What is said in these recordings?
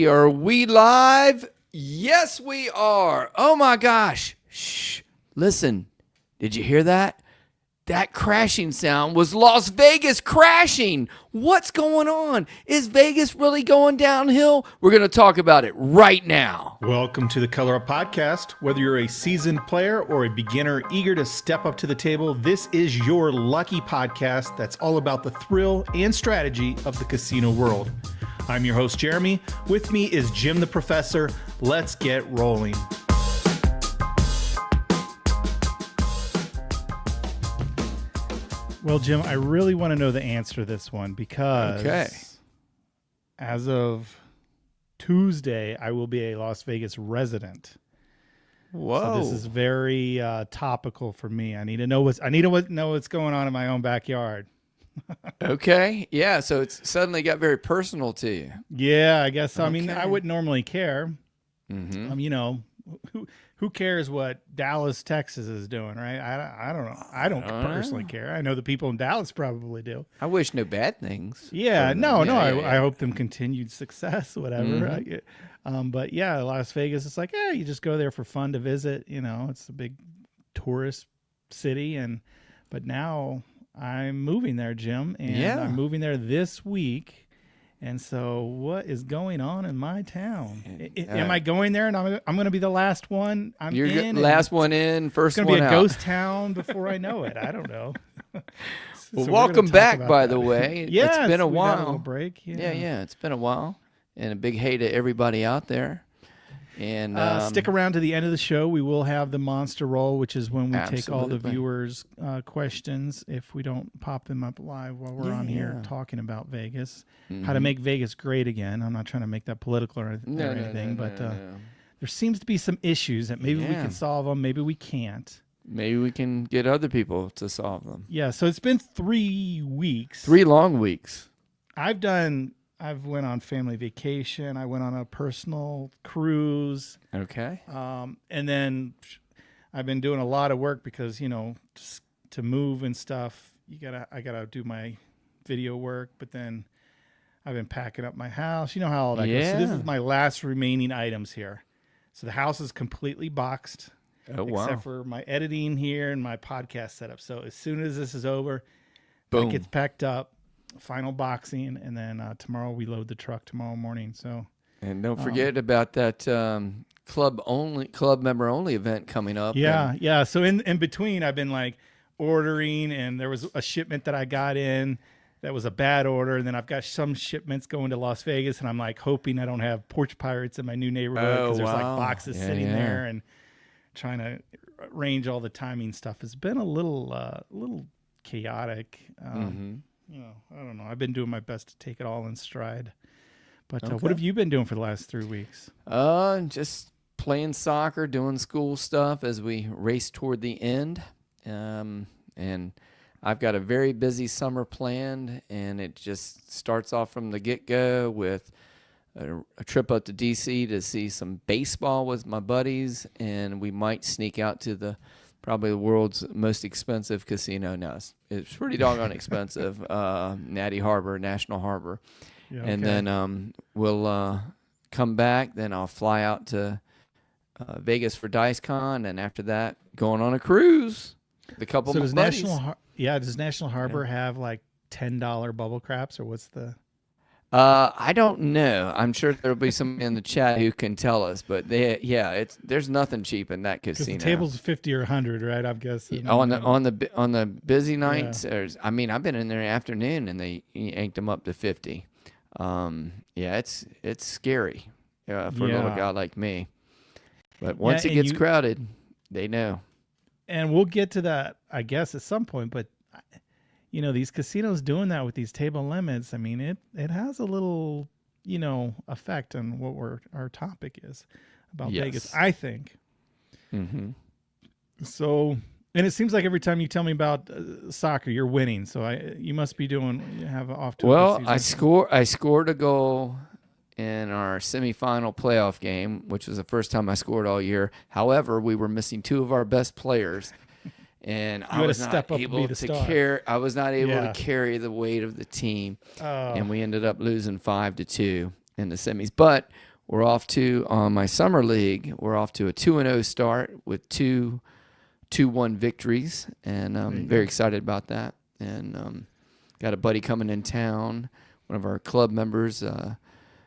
Are we live? Yes, we are. Oh my gosh. Shh. Listen, did you hear that? That crashing sound was Las Vegas crashing. What's going on? Is Vegas really going downhill? We're going to talk about it right now. Welcome to the Color Up Podcast. Whether you're a seasoned player or a beginner eager to step up to the table, this is your lucky podcast that's all about the thrill and strategy of the casino world. I'm your host, Jeremy. With me is Jim the Professor. Let's get rolling. Well, Jim, I really want to know the answer to this one because as of Tuesday, I will be a Las Vegas resident. Whoa. So this is very topical for me. I need to know what's going on in my own backyard. Okay. Yeah. So it's suddenly got very personal to you. Yeah, I guess so. Okay. I mean, I wouldn't normally care. Mm-hmm. Who cares what Dallas, Texas is doing, right? I don't know. I don't personally care. I know the people in Dallas probably do. I wish no bad things. Yeah, no. Yeah. I hope them continued success, whatever. Mm-hmm. But yeah, Las Vegas, it's like, you just go there for fun to visit. You know, it's a big tourist city, but now I'm moving there, Jim, and I'm moving there this week. And so what is going on in my town? Am I going there and I'm going to be the last one? You're last one in, first one out. It's going to be a ghost town before I know it. I don't know. Well, welcome back, by the way. Yeah, it's been a while. while. A little break. Yeah. It's been a while. And a big hey to everybody out there. And stick around to the end of the show. We will have the monster roll, which is when we take all the viewers' questions if we don't pop them up live while we're on here talking about Vegas, how to make Vegas great again. I'm not trying to make that political or anything, but there seems to be some issues that maybe we can solve them, maybe we can't. Maybe we can get other people to solve them. Yeah, so it's been 3 weeks. 3 long weeks. I've went on family vacation. I went on a personal cruise. Okay. And then I've been doing a lot of work because, to move and stuff, I gotta do my video work, but then I've been packing up my house. You know how all that goes. So this is my last remaining items here. So the house is completely boxed. Oh, wow. Except for my editing here and my podcast setup. So as soon as this is over, boom, it gets packed up. Final boxing, and then tomorrow we load the truck tomorrow morning. So, and don't forget about that club member only event coming up. Yeah. So in between, I've been like ordering, and there was a shipment that I got in that was a bad order, and then I've got some shipments going to Las Vegas, and I'm like hoping I don't have porch pirates in my new neighborhood because there's like boxes sitting there, and trying to arrange all the timing stuff has been a little chaotic. I don't know. I've been doing my best to take it all in stride. But what have you been doing for the last 3 weeks? Just playing soccer, doing school stuff as we race toward the end. And I've got a very busy summer planned, and it just starts off from the get-go with a trip up to D.C. to see some baseball with my buddies, and we might sneak out to probably the world's most expensive casino now. It's pretty doggone expensive, National Harbor. Yeah, okay. And then we'll come back. Then I'll fly out to Vegas for DiceCon, and after that, going on a cruise. Does National Harbor have like $10 bubble craps, or what's the... I don't know. I'm sure there'll be somebody in the chat who can tell us, but there's nothing cheap in that casino. The table's 50 or 100, right? I'm guessing. On the busy nights, I've been in there in the afternoon and they yanked them up to 50. It's scary for a little guy like me. But once it gets crowded, they know. And we'll get to that, I guess, at some point, but these casinos doing that with these table limits, I mean, it has a little, effect on what our topic is about Vegas, I think. Mm-hmm. So, and it seems like every time you tell me about soccer, you're winning. So you must be have off to a good season. I scored a goal in our semifinal playoff game, which was the first time I scored all year. However, we were missing 2 of our best players. And I was not able to carry the weight of the team, and we ended up losing 5-2 in the semis. But we're off to on my summer league. We're off to a 2-0 start with 2-1 victories, and I'm very excited about that. And got a buddy coming in town. One of our club members,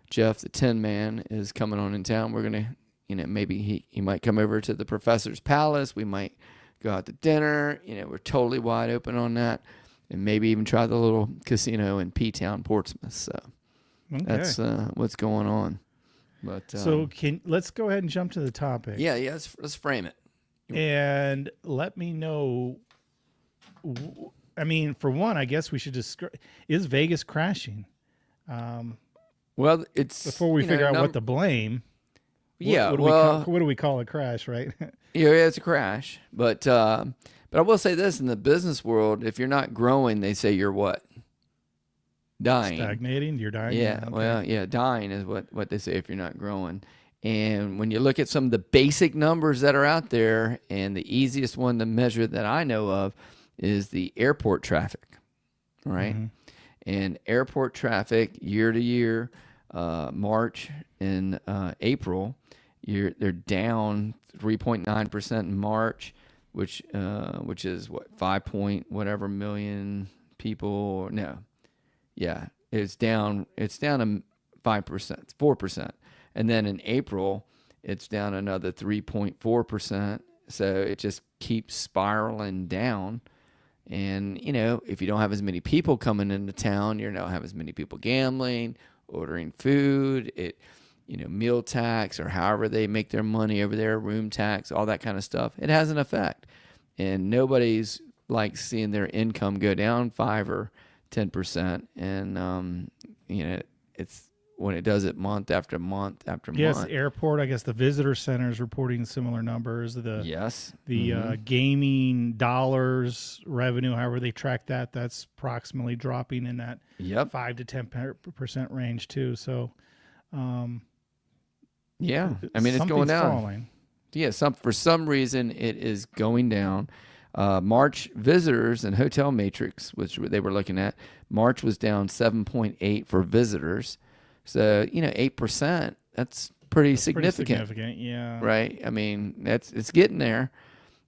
Jeff, the Tin Man, is coming on in town. We're gonna, maybe he might come over to the Professor's Palace. We might go out to dinner. We're totally wide open on that, and maybe even try the little casino in P-Town, Portsmouth. So that's what's going on. But so let's go ahead and jump to the topic. Yeah. Let's frame it. And let me know. I mean, for one, I guess we should describe: is Vegas crashing? Well, it's before we figure out what to blame. Yeah. What do we call a crash, right? Yeah, it's a crash. But I will say this: in the business world, if you're not growing, they say you're what? Dying. Stagnating. You're dying. Yeah. Okay. Well, yeah, dying is what they say if you're not growing. And when you look at some of the basic numbers that are out there, and the easiest one to measure that I know of is the airport traffic, right? Mm-hmm. And airport traffic year to year, March and April, they're down 3.9% in March, which is what 5 million people. No, yeah, it's down. It's down to 5%, 4%. And then in April, it's down another 3.4%. So it just keeps spiraling down. And, if you don't have as many people coming into town, you don't have as many people gambling, ordering food, meal tax or however they make their money over there, room tax, all that kind of stuff. It has an effect. And nobody's like seeing their income go down 5 or 10%. And, it's when it does it month after month after month. Yes, airport. I guess the visitor center is reporting similar numbers. The gaming dollars revenue, however they track that, that's approximately dropping in that 5 to 10% range too. So, yeah, I mean it's going down. Falling. Yeah, for some reason it is going down. March visitors and hotel matrix, which they were looking at, March was down 7.8 for visitors. So, 8%, that's pretty significant. Pretty significant, yeah. Right? I mean, it's getting there.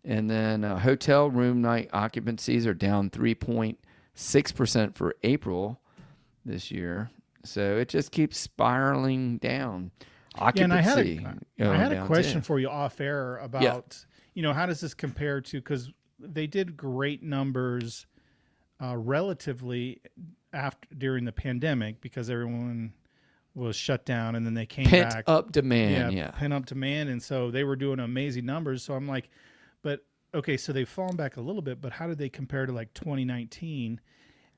And then hotel room night occupancies are down 3.6% for April this year. So it just keeps spiraling down. Occupancy. Yeah, and I had a question for you off air about, how does this compare to, because they did great numbers relatively during the pandemic because everyone was shut down, and then they came back. Pent up demand, pent up demand, and so they were doing amazing numbers. So I'm like, but okay, so they've fallen back a little bit, but how did they compare to like 2019?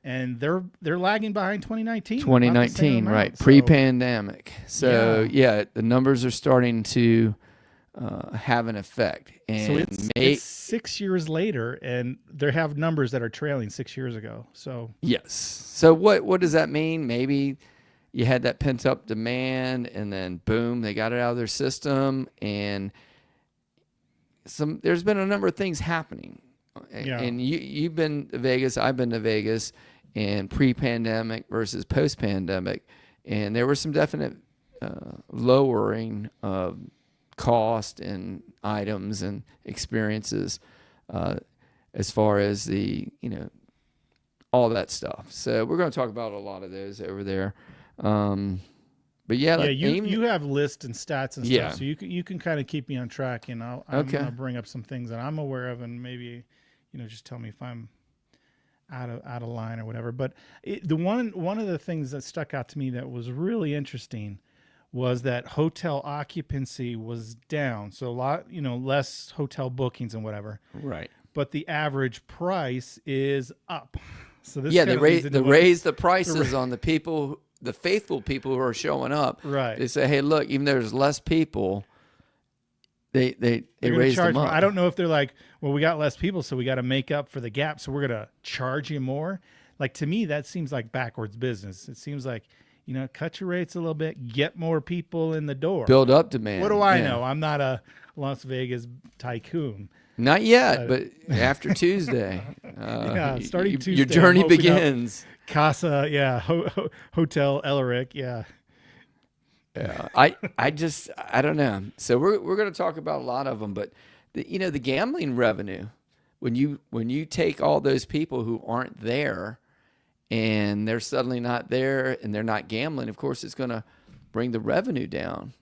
And they're lagging behind 2019. 2019, right? So, pre-pandemic. So the numbers are starting to have an effect. And so it's 6 years later, and they have numbers that are trailing 6 years ago. So yes. So what does that mean? Maybe you had that pent up demand, and then boom, they got it out of their system, and there's been a number of things happening. Yeah. And you've been to Vegas, I've been to Vegas, and pre-pandemic versus post-pandemic, and there were some definite lowering of cost and items and experiences as far as the all that stuff. So we're going to talk about a lot of those over there. But you have lists and stats and stuff, so you can kind of keep me on track, and I'm going to bring up some things that I'm aware of, and maybe just tell me if I'm out of line or whatever. But one of the things that stuck out to me that was really interesting was that hotel occupancy was down, so a lot less hotel bookings and whatever. Right. But the average price is up. So this they raise the prices on the people. The faithful people who are showing up, right? They say, "Hey, look, even though there's less people, they raise them up." I don't know if they're like, "Well, we got less people, so we got to make up for the gap, so we're gonna charge you more." Like, to me, that seems like backwards business. It seems like cut your rates a little bit, get more people in the door, build up demand. What do I know? I'm not a Las Vegas tycoon. Not yet, but after Tuesday, starting Tuesday, your journey begins. Casa, Hotel Ellerick, Yeah, I don't know. So we're going to talk about a lot of them, but the gambling revenue, when you take all those people who aren't there and they're suddenly not there and they're not gambling, of course it's going to bring the revenue down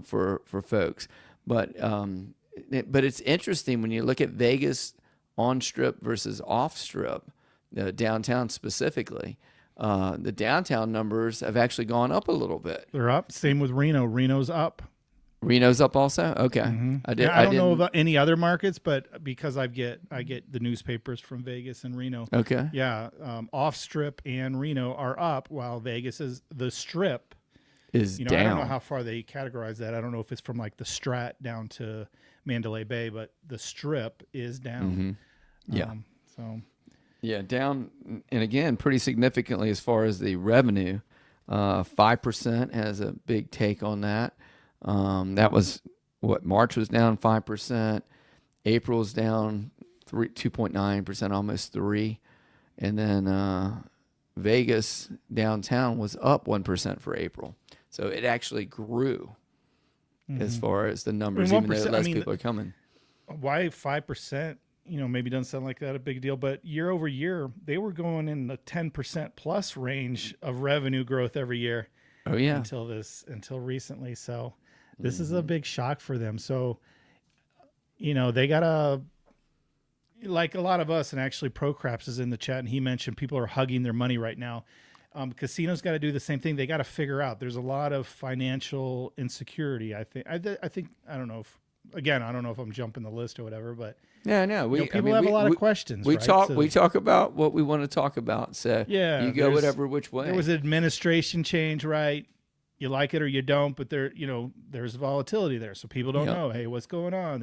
for folks. But it's interesting when you look at Vegas on strip versus off strip, downtown specifically. The downtown numbers have actually gone up a little bit. They're up. Same with Reno. Reno's up. Reno's up also. Okay, I don't know about any other markets, but because I get the newspapers from Vegas and Reno. Okay. Yeah, off strip and Reno are up, while Vegas is the strip is down. I don't know how far they categorize that. I don't know if it's from like the Strat down to Mandalay Bay, but the strip is down. Mm-hmm. Yeah. Yeah, down, and again, pretty significantly as far as the revenue. 5% has a big take on that. That was what March was down 5%. April's down 2.9%, almost 3%, and then Vegas downtown was up 1% for April. So it actually grew as far as the numbers, even though less people are coming. Why 5%? Maybe doesn't sound like that a big deal, but year over year, they were going in the 10% plus range of revenue growth every year. Oh yeah. Until recently. So this is a big shock for them. So, they gotta, like a lot of us, and actually Procraps is in the chat and he mentioned people are hugging their money right now. Casinos got to do the same thing. They got to figure out, there's a lot of financial insecurity. I think, I don't know if I'm jumping the list or whatever, but yeah, no, people have a lot of questions. We right? we talk about what we want to talk about. So yeah, you go whatever which way. There was an administration change, right? You like it or you don't, but there's volatility there, so people don't know. Hey, what's going on?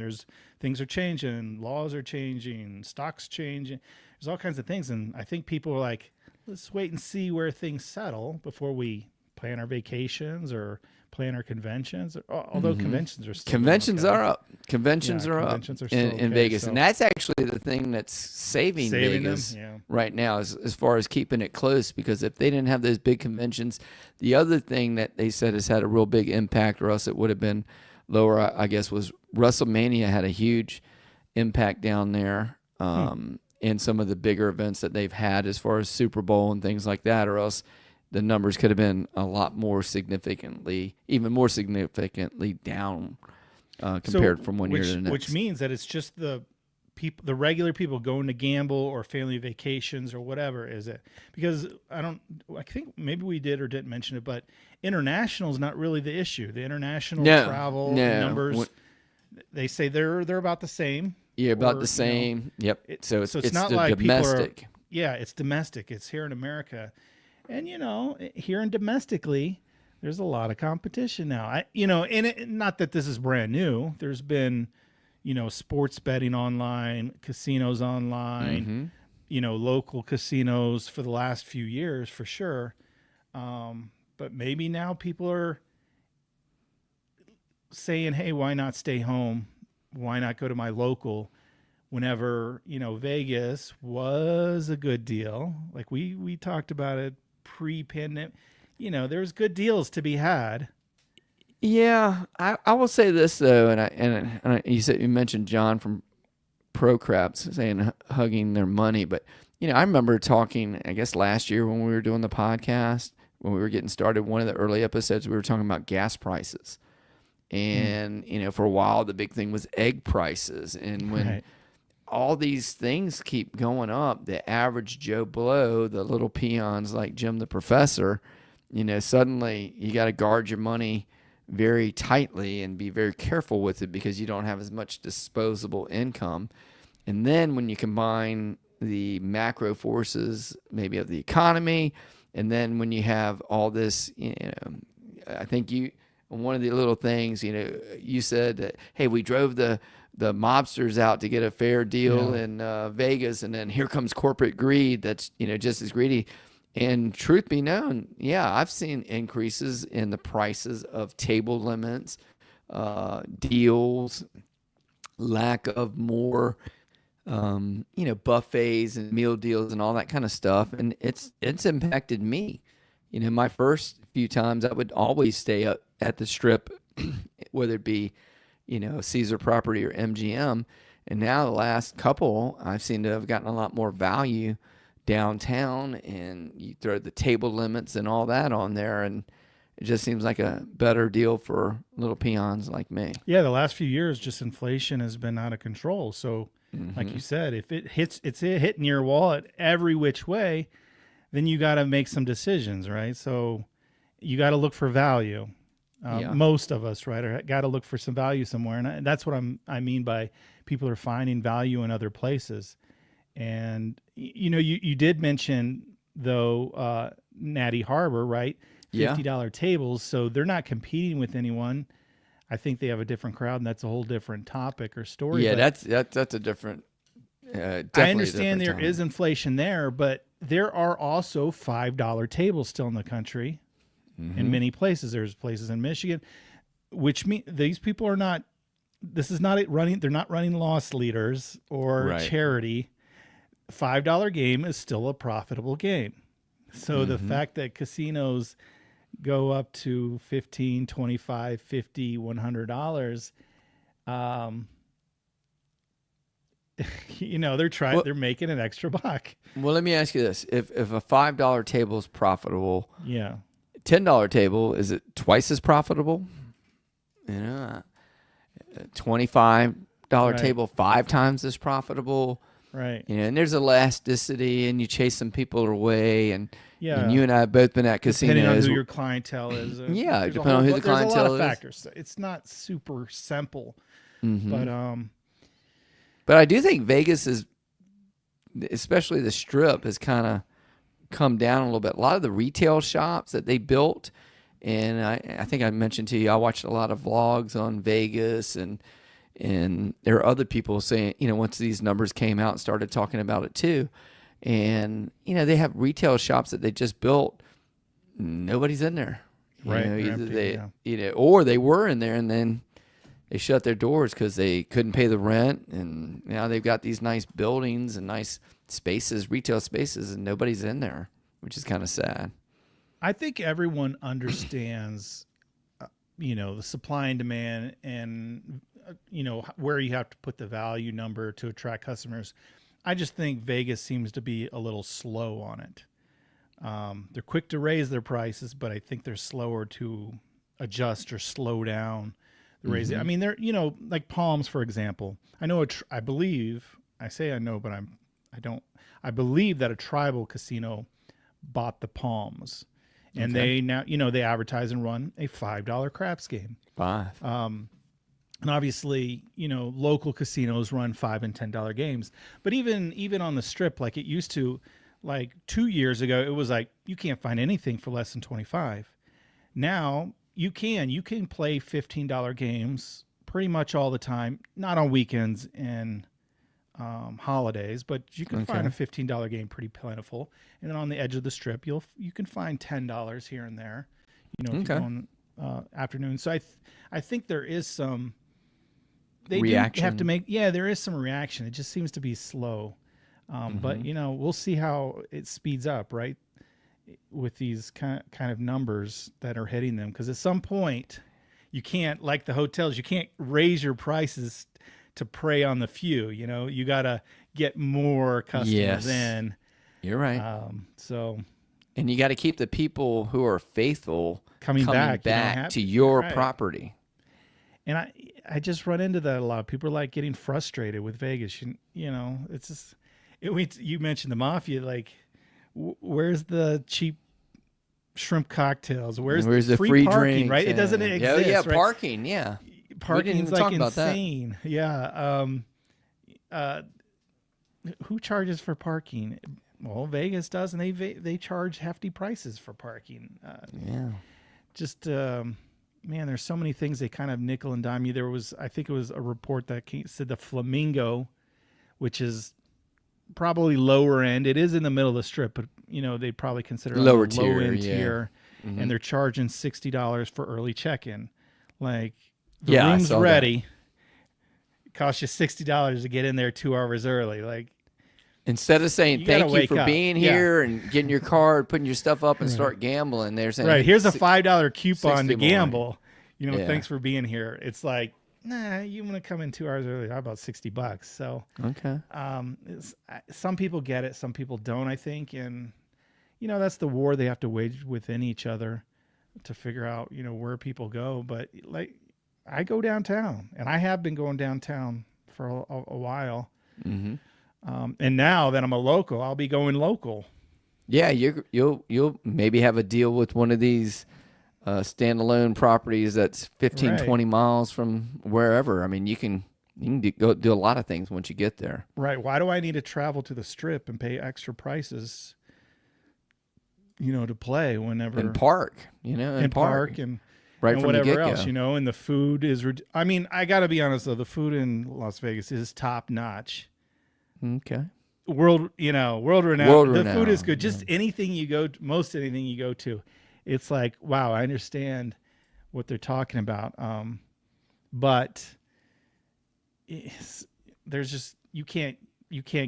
Things are changing, laws are changing, stocks changing. There's all kinds of things, and I think people are like, let's wait and see where things settle before we plan our vacations or plan our conventions. Although conventions are still are up. Conventions are up in Vegas, so. And that's actually the thing that's saving Vegas right now, as far as keeping it close. Because if they didn't have those big conventions, the other thing that they said has had a real big impact, or else it would have been lower, I guess, was WrestleMania had a huge impact down there. In some of the bigger events that they've had, as far as Super Bowl and things like that, or else the numbers could have been a lot more significantly, even more significantly down compared from one year to the next. Which means that it's just the regular people going to gamble or family vacations or whatever, is it? Because I think maybe we did or didn't mention it, but international is not really the issue. The international travel numbers, they say they're about the same. Yeah, about the same. Yep. So it's not like domestic. It's domestic. It's here in America. And, here and domestically, there's a lot of competition now. Not that this is brand new. There's been, sports betting online, casinos online, local casinos for the last few years for sure. But maybe now people are saying, hey, why not stay home? Why not go to my local? Whenever, Vegas was a good deal. Like we talked about it pre-pandemic, there's good deals to be had. Yeah, I will say this though, and you mentioned John from Procraps saying hugging their money, but I remember talking, I guess last year when we were doing the podcast, when we were getting started, one of the early episodes, we were talking about gas prices, and for a while the big thing was egg prices, and when all these things keep going up, the average Joe Blow, the little peons like Jim the Professor, suddenly you got to guard your money very tightly and be very careful with it because you don't have as much disposable income. And then when you combine the macro forces maybe of the economy, and then when you have all this, I think one of the little things, you said that, hey, we drove the mobsters out to get a fair deal in Vegas, and then here comes corporate greed that's just as greedy. And truth be known, I've seen increases in the prices of table limits, deals, lack of more buffets and meal deals and all that kind of stuff, and it's impacted me. My first few times I would always stay up at the Strip, whether it be, Caesar Property or MGM. And now the last couple, I've seen to have gotten a lot more value downtown, and you throw the table limits and all that on there, and it just seems like a better deal for little peons like me. Yeah, the last few years, just inflation has been out of control. So, like you said, if it's hitting your wallet every which way, then you got to make some decisions, right? So you got to look for value. Most of us, right, got to look for some value somewhere, and that's what I mean by people are finding value in other places. And you did mention though Natty Harbor, right? $50 tables, so they're not competing with anyone. I think they have a different crowd, and that's a whole different topic or story. Yeah, that's a different. I understand there is inflation there, but there are also $5 tables still in the country. In many places. There's places in Michigan, which mean these people are not. This is not running. They're not running loss leaders or charity. $5 game is still a profitable game. So the fact that casinos go up to $15, $25, $50, $100, they're making an extra buck. Well, let me ask you this: if a $5 table is profitable, $10 table, is it twice as profitable? $25 table 5 times as profitable. Right. And there's elasticity, and you chase some people away, and you and I have both been at casinos. Depending on who your clientele is. Depending on who the clientele is. There's a lot of factors. It's not super simple, but I do think Vegas is, especially the Strip, has kind of come down a little bit. A lot of the retail shops that they built, and I think I mentioned to you, I watched a lot of vlogs on Vegas, and there are other people saying, once these numbers came out and started talking about it too, and they have retail shops that they just built, nobody's in there, or they were in there and then they shut their doors because they couldn't pay the rent, and now they've got these nice buildings and nice spaces, retail spaces, and nobody's in there, which is kind of sad. I think everyone understands, the supply and demand, and where you have to put the value number to attract customers. I just think Vegas seems to be a little slow on it. They're quick to raise their prices, but I think they're slower to adjust or slow down the raising. I mean, they're like Palms, for example. I know I believe I believe that a tribal casino bought the Palms, and they now they advertise and run a $5 craps game. And obviously, local casinos run $5 and $10 games. But even on the Strip, like it used to, like 2 years ago, it was like you can't find anything for less than $25. Now you can play $15 games pretty much all the time, not on weekends and holidays, but you can find a $15 game pretty plentiful. And then on the edge of the Strip, you can find $10 here and there, if you go on afternoon. So I think there is some. They reaction. Do have to make, there is some reaction. It just seems to be slow. But, we'll see how it speeds up, right, with these kind of numbers that are hitting them. Because at some point, you can't, like the hotels, you can't raise your prices to prey on the few. You got to get more customers in. You're right. And you got to keep the people who are faithful coming back to your property. And I just run into that a lot. People are like getting frustrated with Vegas. It's just you mentioned the mafia. Like, where's the cheap shrimp cocktails? Where's the free parking? Drinks, right? It doesn't exist. Yeah, right? parking. Yeah, parking's like insane. Yeah. Who charges for parking? Well, Vegas does, and they charge hefty prices for parking. Man, there's so many things they kind of nickel and dime you. I think it was a report that said the Flamingo, which is probably lower end. It is in the middle of the Strip, but they'd probably consider low end tier, and they're charging $60 for early check-in. Like the room's ready, it costs you $60 to get in there 2 hours early. Like, instead of saying thank you for being here and getting your card, putting your stuff up and start gambling, they're saying, here's a $5 coupon to gamble. Yeah. thanks for being here. It's like, nah, you want to come in 2 hours early? How about $60? So, Okay. some people get it, some people don't, I think. And, that's the war they have to wage within each other to figure out, where people go. But like, I go downtown, and I have been going downtown for a while. Mm-hmm. And now that I'm a local, I'll be going local. Yeah, you'll maybe have a deal with one of these standalone properties that's 15, Right. 20 miles from wherever. I mean, you can go do a lot of things once you get there. Right. Why do I need to travel to the Strip and pay extra prices, to play whenever And park, and park and right and from the whatever get-go. else, and the food is. I mean, I got to be honest though, the food in Las Vegas is top notch. Okay. World renowned. World The food is renowned, good. Just anything you go, most anything you go to, it's like, wow, I understand what they're talking about. But there's just you can't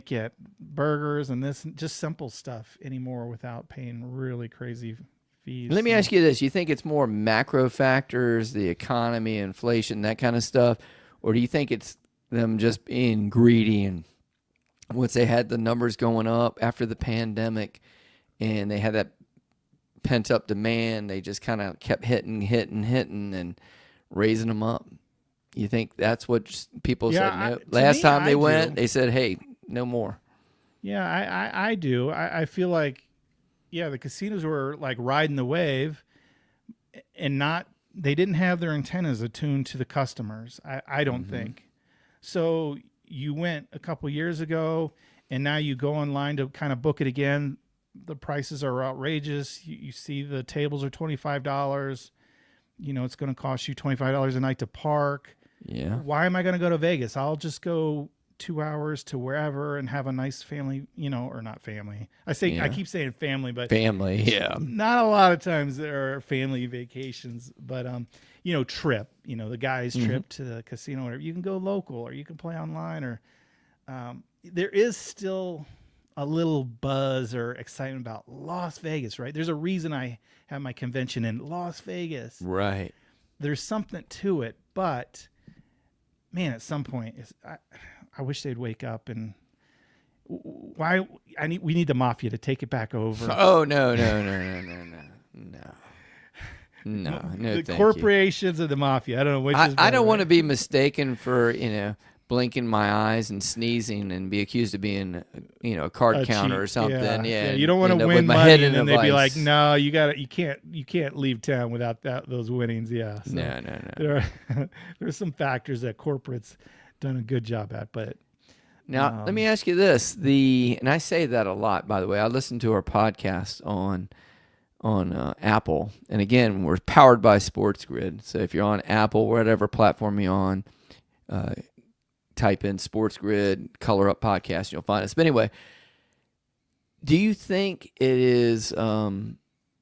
get burgers and this just simple stuff anymore without paying really crazy fees. Let me ask you this. You think it's more macro factors, the economy, inflation, that kind of stuff? Or do you think it's them just being greedy and once they had the numbers going up after the pandemic and they had that pent up demand, they just kind of kept hitting and raising them up? You think that's what people said? No. Last time they went, they said, hey, no more. Yeah, I do. I feel like, the casinos were like riding the wave and they didn't have their antennas attuned to the customers. I don't think. So you went a couple years ago and now you go online to kind of book it again. The prices are outrageous. You see the tables are $25. It's going to cost you $25 a night to park. Yeah. Why am I going to go to Vegas? I'll just go 2 hours to wherever and have a nice family, or not family. I keep saying family, but family, yeah. Not a lot of times there are family vacations, but trip, the guy's trip to the casino, or whatever. You can go local or you can play online, or there is still a little buzz or excitement about Las Vegas, right? There's a reason I have my convention in Las Vegas. Right. There's something to it, but man, at some point, I wish they'd wake up and we need the mafia to take it back over. Oh, no. The thank corporations of the mafia. I don't know which is better, I don't want to right? be mistaken for, blinking my eyes and sneezing and be accused of being, a card counter or something. Yeah. You don't want to with win my money, head and in then a they'd be vice. like, "No, you can't leave town without those winnings." Yeah. So No. There's some factors that corporates done a good job at, but Now, let me ask you this. And I say that a lot, by the way. I listen to our podcast on Apple. And again, we're powered by Sports Grid. So if you're on Apple, whatever platform you're on, type in Sports Grid, Color Up Podcast, you'll find us. But anyway, do you think it is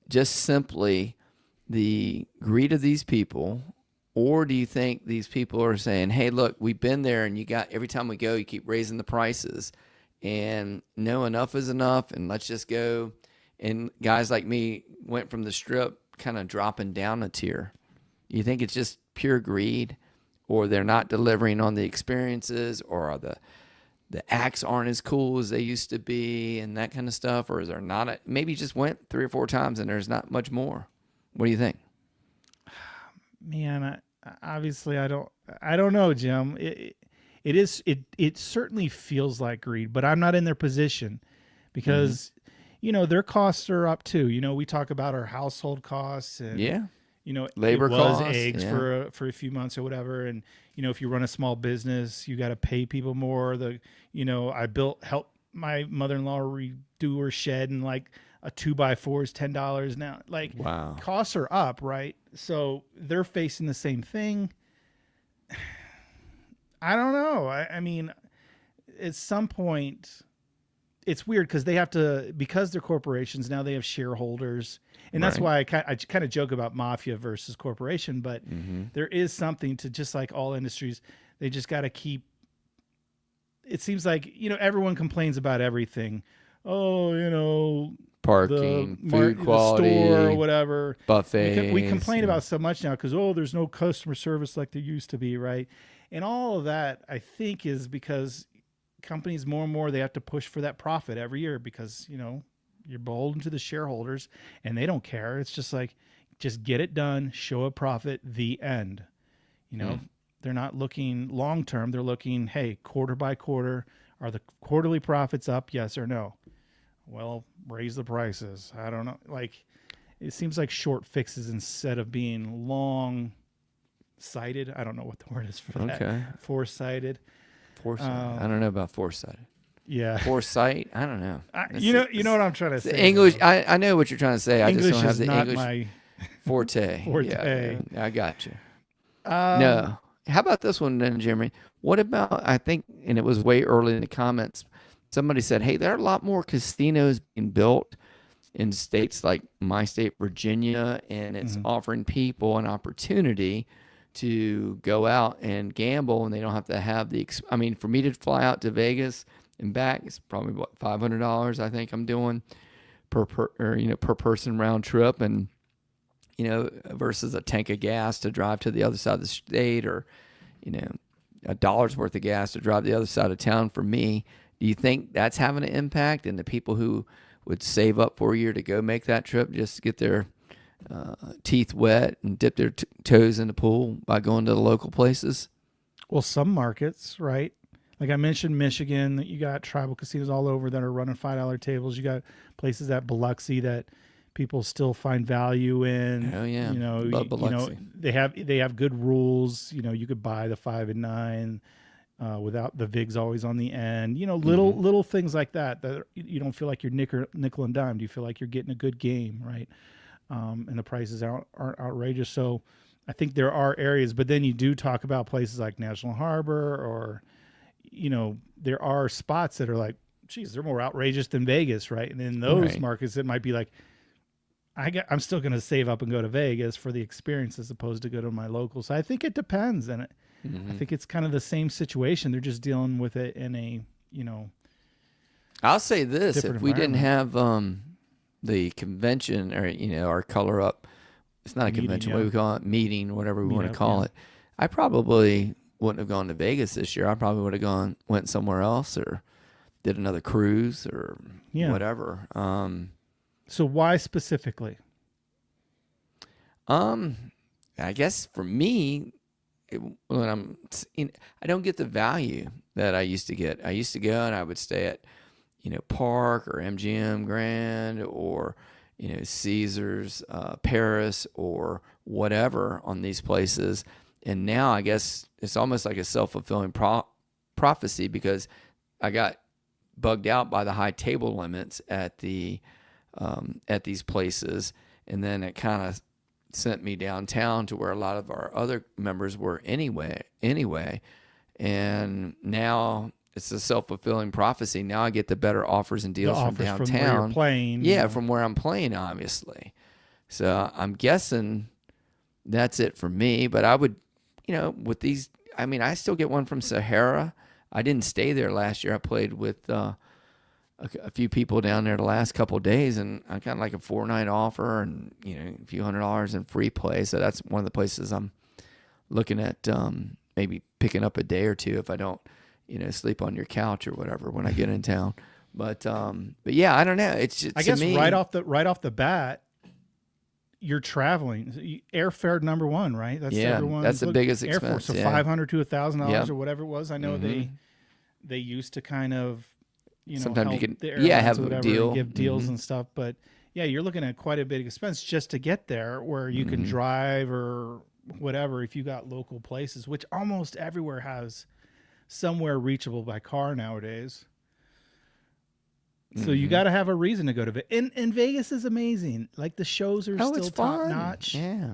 just simply the greed of these people, or do you think these people are saying, hey, look, we've been there and every time we go, you keep raising the prices and no, enough is enough and let's just go. And guys like me went from the Strip kind of dropping down a tier. You think it's just pure greed, or they're not delivering on the experiences, or the acts aren't as cool as they used to be and that kind of stuff? Or is there not maybe just went 3 or 4 times and there's not much more? What do you think? Man, obviously I don't know, Jim. It certainly feels like greed, but I'm not in their position because their costs are up too. We talk about our household costs and labor it was costs, eggs for a few months or whatever, and if you run a small business, you got to pay people more. Help my mother-in-law redo her shed, and like a 2x4 is $10 now. Like, wow, costs are up, right? So they're facing the same thing. I don't know. I mean, at some point, it's weird because they have to, because they're corporations, now they have shareholders. And that's why I kind of joke about mafia versus corporation, but there is something to, just like all industries, they just got to keep, it seems like, everyone complains about everything. Oh, parking, food the quality, store or whatever. buffets. We complain about so much now because, there's no customer service like there used to be, right? And all of that, I think, is because companies more and more, they have to push for that profit every year because, you're beholden to the shareholders and they don't care. It's just like, just get it done, show a profit, the end. They're not looking long term. They're looking, hey, quarter by quarter, are the quarterly profits up? Yes or no? Well, raise the prices. I don't know. Like, it seems like short fixes instead of being long sighted. I don't know what the word is for that. Okay. Foresighted. Foresight. I don't know about foresight. Yeah. Foresight. I don't know. You know what I'm trying to say. English. I know what you're trying to say. English I just don't have is the not English my forte. forte. Yeah, I got you. No. How about this one then, Jeremy? What about, I think, and it was way early in the comments, somebody said, hey, there are a lot more casinos being built in states like my state, Virginia, and it's offering people an opportunity to go out and gamble, and they don't have to have for me to fly out to Vegas and back, it's probably what, $500 I think I'm doing per person round trip, and versus a tank of gas to drive to the other side of the state, or a dollar's worth of gas to drive the other side of town for me. Do you think that's having an impact? And the people who would save up for a year to go make that trip just to get their teeth wet and dip their toes in the pool by going to the local places? Well, some markets, right? Like I mentioned, Michigan, you got tribal casinos all over that are running $5 tables. You got places at Biloxi that people still find value in. Oh yeah, love Biloxi. They have good rules. You could buy the 5 and 9 without the VIGs always on the end. Little things like that you don't feel like you're nickel and dime. You feel like you're getting a good game, right? And the prices aren't outrageous. So I think there are areas, but then you do talk about places like National Harbor, or there are spots that are like, geez, they're more outrageous than Vegas, right? And in those markets, it might be like, I'm still going to save up and go to Vegas for the experience as opposed to go to my local. So I think it depends, and I think it's kind of the same situation. They're just dealing with it in a I'll say this: if we didn't have the convention, or our color up, it's not a convention. What do we call it? Meeting, whatever we want to call it. I probably wouldn't have gone to Vegas this year. I probably would have went somewhere else, or did another cruise, or whatever. So why specifically? I guess for me, when I don't get the value that I used to get. I used to go and I would stay at, Park or MGM Grand, or, Caesars, Paris, or whatever on these places. And now I guess it's almost like a self-fulfilling prophecy, because I got bugged out by the high table limits at these places, and then it kind of sent me downtown to where a lot of our other members were anyway, and now it's a self-fulfilling prophecy. Now I get the better offers and deals from downtown, from where you're playing, from where I'm playing, obviously. So I'm guessing that's it for me. But I would, with these, I still get one from Sahara. I didn't stay there last year. I played with a few people down there the last couple of days, and I got like a 4-night offer and a few $100s in free play. So that's one of the places I'm looking at, maybe picking up a day or two if I don't sleep on your couch or whatever when I get in town. But yeah, I don't know. It's just, I guess right off the bat, you're traveling. Airfare number one, right? That's that's the biggest expense. So $500 to $1,000 or whatever it was. I know they used to kind of sometimes you can have a deal, give deals and stuff, but yeah, you're looking at quite a big expense just to get there, where you can drive or whatever if you got local places, which almost everywhere has somewhere reachable by car nowadays. So you got to have a reason to go to Vegas. And Vegas is amazing. Like, the shows are still top notch. Yeah.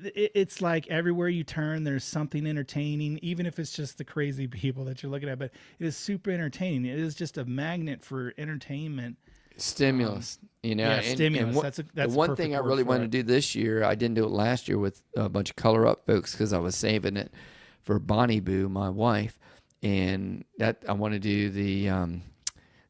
It's like everywhere you turn, there's something entertaining, even if it's just the crazy people that you're looking at. But it is super entertaining. It is just a magnet for entertainment. Stimulus, stimulus. That's the one thing I really wanted to do this year. I didn't do it last year with a bunch of Color Up folks, because I was saving it for Bonnie Boo, my wife, and that I want to do the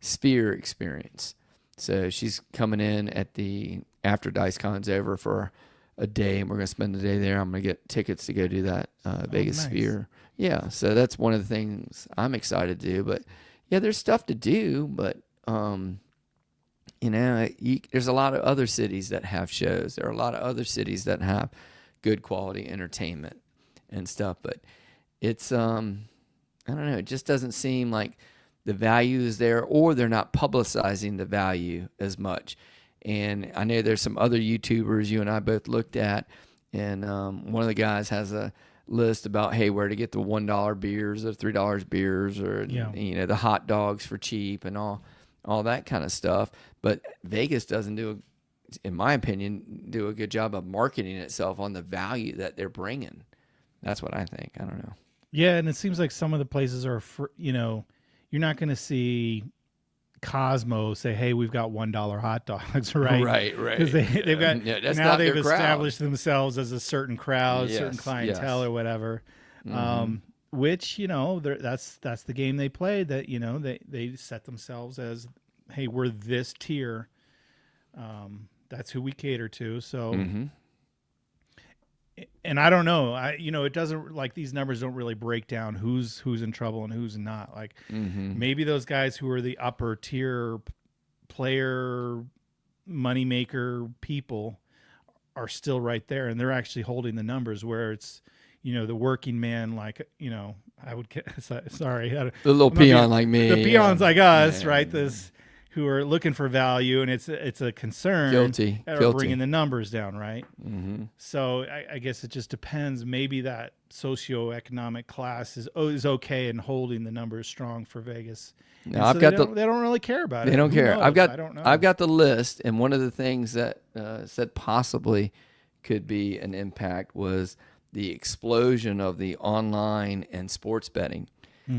Sphere experience. So she's coming in at the after DiceCon's over for a day, and we're going to spend the day there. I'm going to get tickets to go do that Vegas nice. Sphere. Yeah, so that's one of the things I'm excited to do. But yeah, there's stuff to do, but there's a lot of other cities that have shows. There are a lot of other cities that have good quality entertainment and stuff. But it's I don't know. It just doesn't seem like the value is there, or they're not publicizing the value as much. And I know there's some other YouTubers you and I both looked at, and one of the guys has a list about, hey, where to get the $1 beers or $3 beers, or the hot dogs for cheap and all that kind of stuff. But Vegas doesn't in my opinion, do a good job of marketing itself on the value that they're bringing. That's what I think. I don't know. Yeah, and it seems like some of the places are, you're not going to see Cosmo say, "Hey, we've got $1 hot dogs," right? Right. Because they've got now they've established themselves as a certain crowd, certain clientele, or whatever. Mm-hmm. Which that's the game they played. That they set themselves as, "Hey, we're this tier. That's who we cater to." So. Mm-hmm. And I don't know. It doesn't, like, these numbers don't really break down who's in trouble and who's not. Like, maybe those guys who are the upper tier player, moneymaker people are still right there, and they're actually holding the numbers. Where it's, the working man, like, I would sorry, the little peon like me, the peons like us, right? This. Who are looking for value, and it's a concern. Guilty. Bringing the numbers down, right? Mm-hmm. So I guess it just depends. Maybe that socioeconomic class is okay in holding the numbers strong for Vegas. No, they don't really care about it. They don't care. I don't know. I've got the list, and one of the things that said possibly could be an impact was the explosion of the online and sports betting.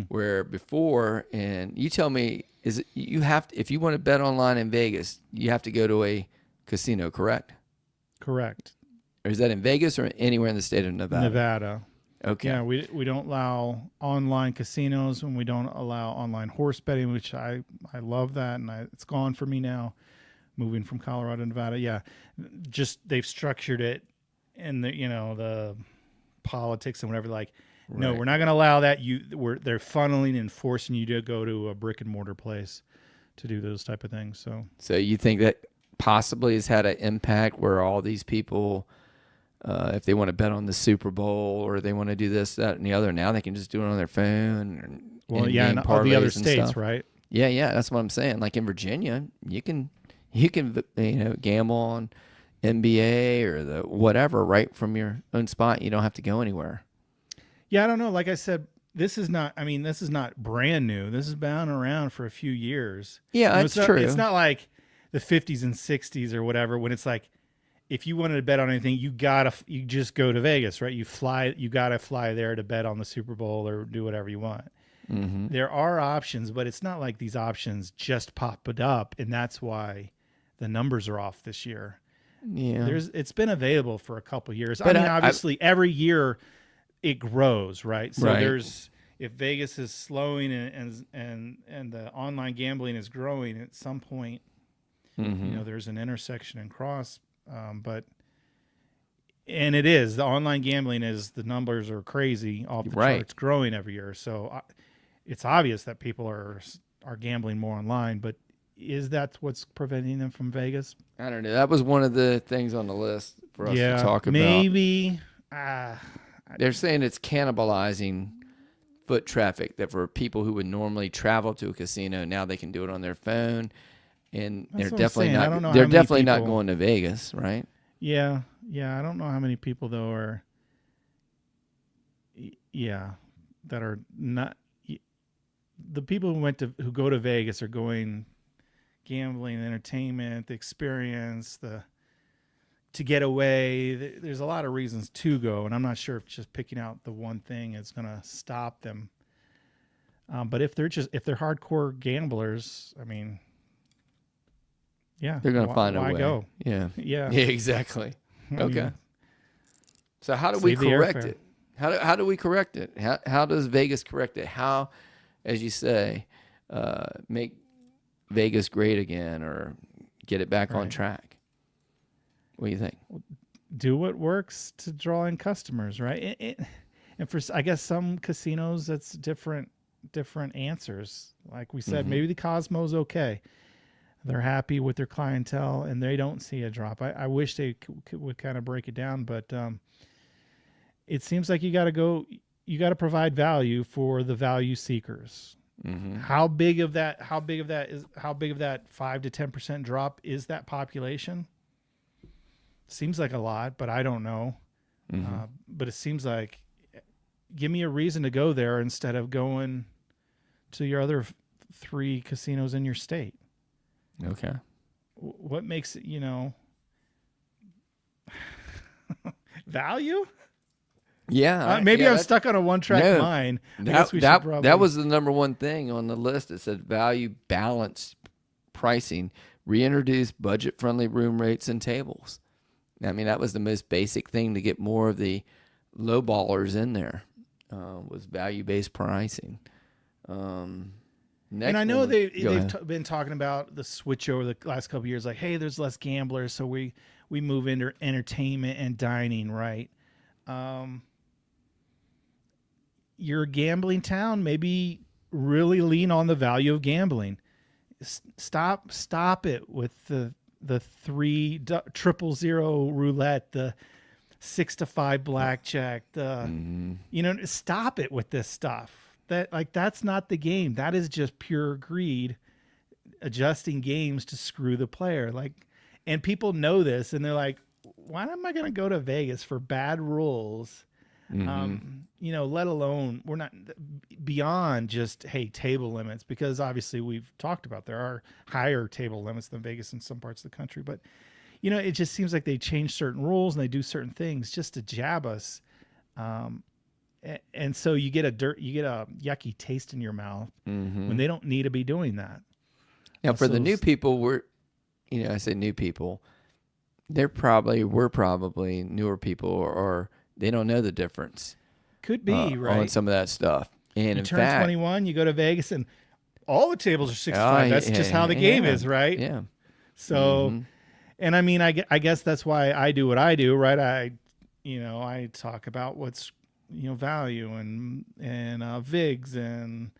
Where before, and you tell me, if you want to bet online in Vegas, you have to go to a casino, correct? Correct. Or is that in Vegas or anywhere in the state of Nevada? Nevada. Okay. Yeah, we don't allow online casinos, and we don't allow online horse betting, which I love that, and it's gone for me now, moving from Colorado to Nevada. Yeah, just they've structured it, and the politics and whatever, like. Right. No, we're not going to allow that. They're funneling and forcing you to go to a brick and mortar place to do those type of things. So you think that possibly has had an impact where all these people, if they want to bet on the Super Bowl or they want to do this, that, and the other, now they can just do it on their phone. And all the other states, right? Yeah, that's what I'm saying. Like in Virginia, you can gamble on NBA or the whatever right from your own spot. You don't have to go anywhere. Yeah, I don't know. Like I said, this is not brand new. This has been around for a few years. Yeah, it's true. It's not like the 50s and 60s or whatever, when it's like, if you wanted to bet on anything, you just go to Vegas, right? You gotta fly there to bet on the Super Bowl or do whatever you want. Mm-hmm. There are options, but it's not like these options just popped up, and that's why the numbers are off this year. Yeah, it's been available for a couple of years. But obviously, every year it grows, right? So if Vegas is slowing and the online gambling is growing, at some point, there's an intersection and cross. But it is, the online gambling the numbers are crazy off the charts, growing every year. So it's obvious that people are gambling more online, but is that what's preventing them from Vegas? I don't know. That was one of the things on the list for us to talk about. Maybe. They're saying it's cannibalizing foot traffic, that for people who would normally travel to a casino, now they can do it on their phone, and they're definitely not going to Vegas, right? Yeah. I don't know how many people though are. Yeah, that are not. The people who go to Vegas are going gambling, entertainment, the experience, to get away. There's a lot of reasons to go, and I'm not sure if just picking out the one thing is going to stop them. But if they're hardcore gamblers, I mean, yeah, they're going to find a way. Why go? Yeah, exactly. Okay. So how do we correct it? How do we correct it? How does Vegas correct it? How, as you say, make Vegas great again or get it back on Right. track. What do you think? Do what works to draw in customers, right? And for I guess some casinos, that's different answers. Like we said, maybe the Cosmo's okay. They're happy with their clientele and they don't see a drop. I wish they would kind of break it down, but it seems like you got to provide value for the value seekers. How big of that 5 to 10% drop is that population? Seems like a lot, but I don't know. But it seems like, give me a reason to go there instead of going to your other 3 casinos in your state. Okay. What makes it, value? Yeah. Maybe I'm stuck on a one-track mind. That was the number one thing on the list. It said value balanced pricing, reintroduce budget-friendly room rates and tables. I mean, that was the most basic thing to get more of the low ballers in there, was value-based pricing. And I know they've been talking about the switch over the last couple of years, like, hey, there's less gamblers, so we move into entertainment and dining, right? You're a gambling town, maybe really lean on the value of gambling. Stop it with the 3 000 roulette, the 6 to 5 blackjack, stop it with this stuff. That's not the game. That is just pure greed, adjusting games to screw the player. And people know this, and they're like, why am I going to go to Vegas for bad rules? Let alone, we're not beyond just, hey, table limits, because obviously we've talked about there are higher table limits than Vegas in some parts of the country. But, it just seems like they change certain rules and they do certain things just to jab us. And so you get a yucky taste in your mouth when they don't need to be doing that. Now, for the new people, I say new people, we're probably newer people, or they don't know the difference. Could be, right? On some of that stuff. And you turn 21, you go to Vegas, and all the tables are 65. That's just how the game is, right? Yeah. So, and I mean, I guess that's why I do what I do, right? I talk about what's, value and VIGs and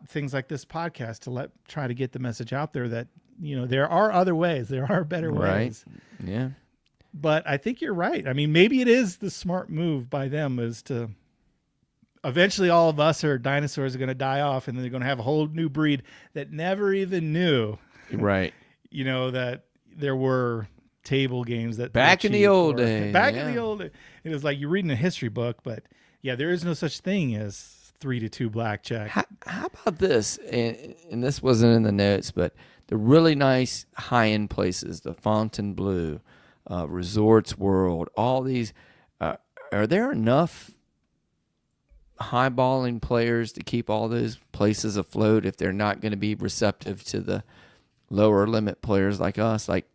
things like this podcast to try to get the message out there that, there are other ways, there are better ways. Yeah. But I think you're right. I mean, maybe it is the smart move by them is to eventually all of us are dinosaurs are going to die off, and then they're going to have a whole new breed that never even knew, right? That there were table games that back in the old days. It was like you're reading a history book, but yeah, there is no such thing as 3-2 blackjack. How about this? And this wasn't in the notes, but the really nice high-end places, the Fontainebleau, Resorts World, all these, are there enough highballing players to keep all those places afloat if they're not going to be receptive to the lower limit players like us? Like,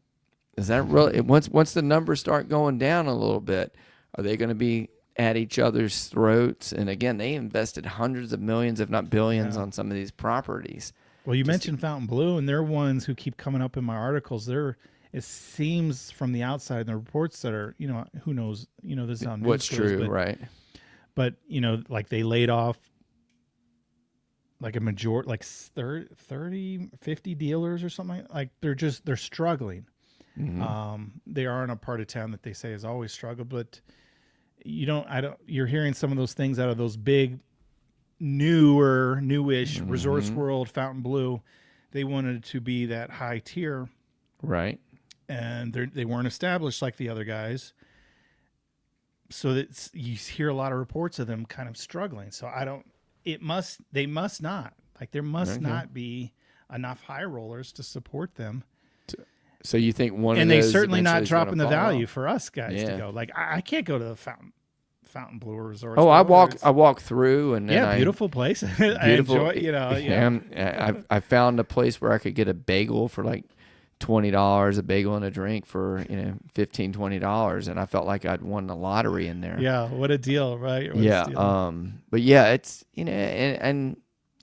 is that really, once the numbers start going down a little bit, are they going to be at each other's throats? And again, they invested hundreds of millions, if not billions, on some of these properties. Well, you mentioned Fontainebleau, and they're ones who keep coming up in my articles. It seems from the outside, the reports that are, who knows, this is on what's true, right? But, like they laid off like a majority, like 30, 50 dealers or something. Like they're struggling. They are in a part of town that they say has always struggled, but you're hearing some of those things out of those big, newish Resorts World, Fontainebleau. They wanted to be that high tier. Right. And they weren't established like the other guys. So that you hear a lot of reports of them kind of struggling. So they must not, like there must not be enough high rollers to support them. So you think and they certainly not dropping the value for us guys to go. Like I can't go to the Fontainebleau Resort. Oh, I walk through and then beautiful place. Beautiful, I enjoy, I found a place where I could get a bagel for like $20, a bagel and a drink for $15, $20, and I felt like I'd won the lottery in there. Yeah, what a deal, right? But yeah, it's and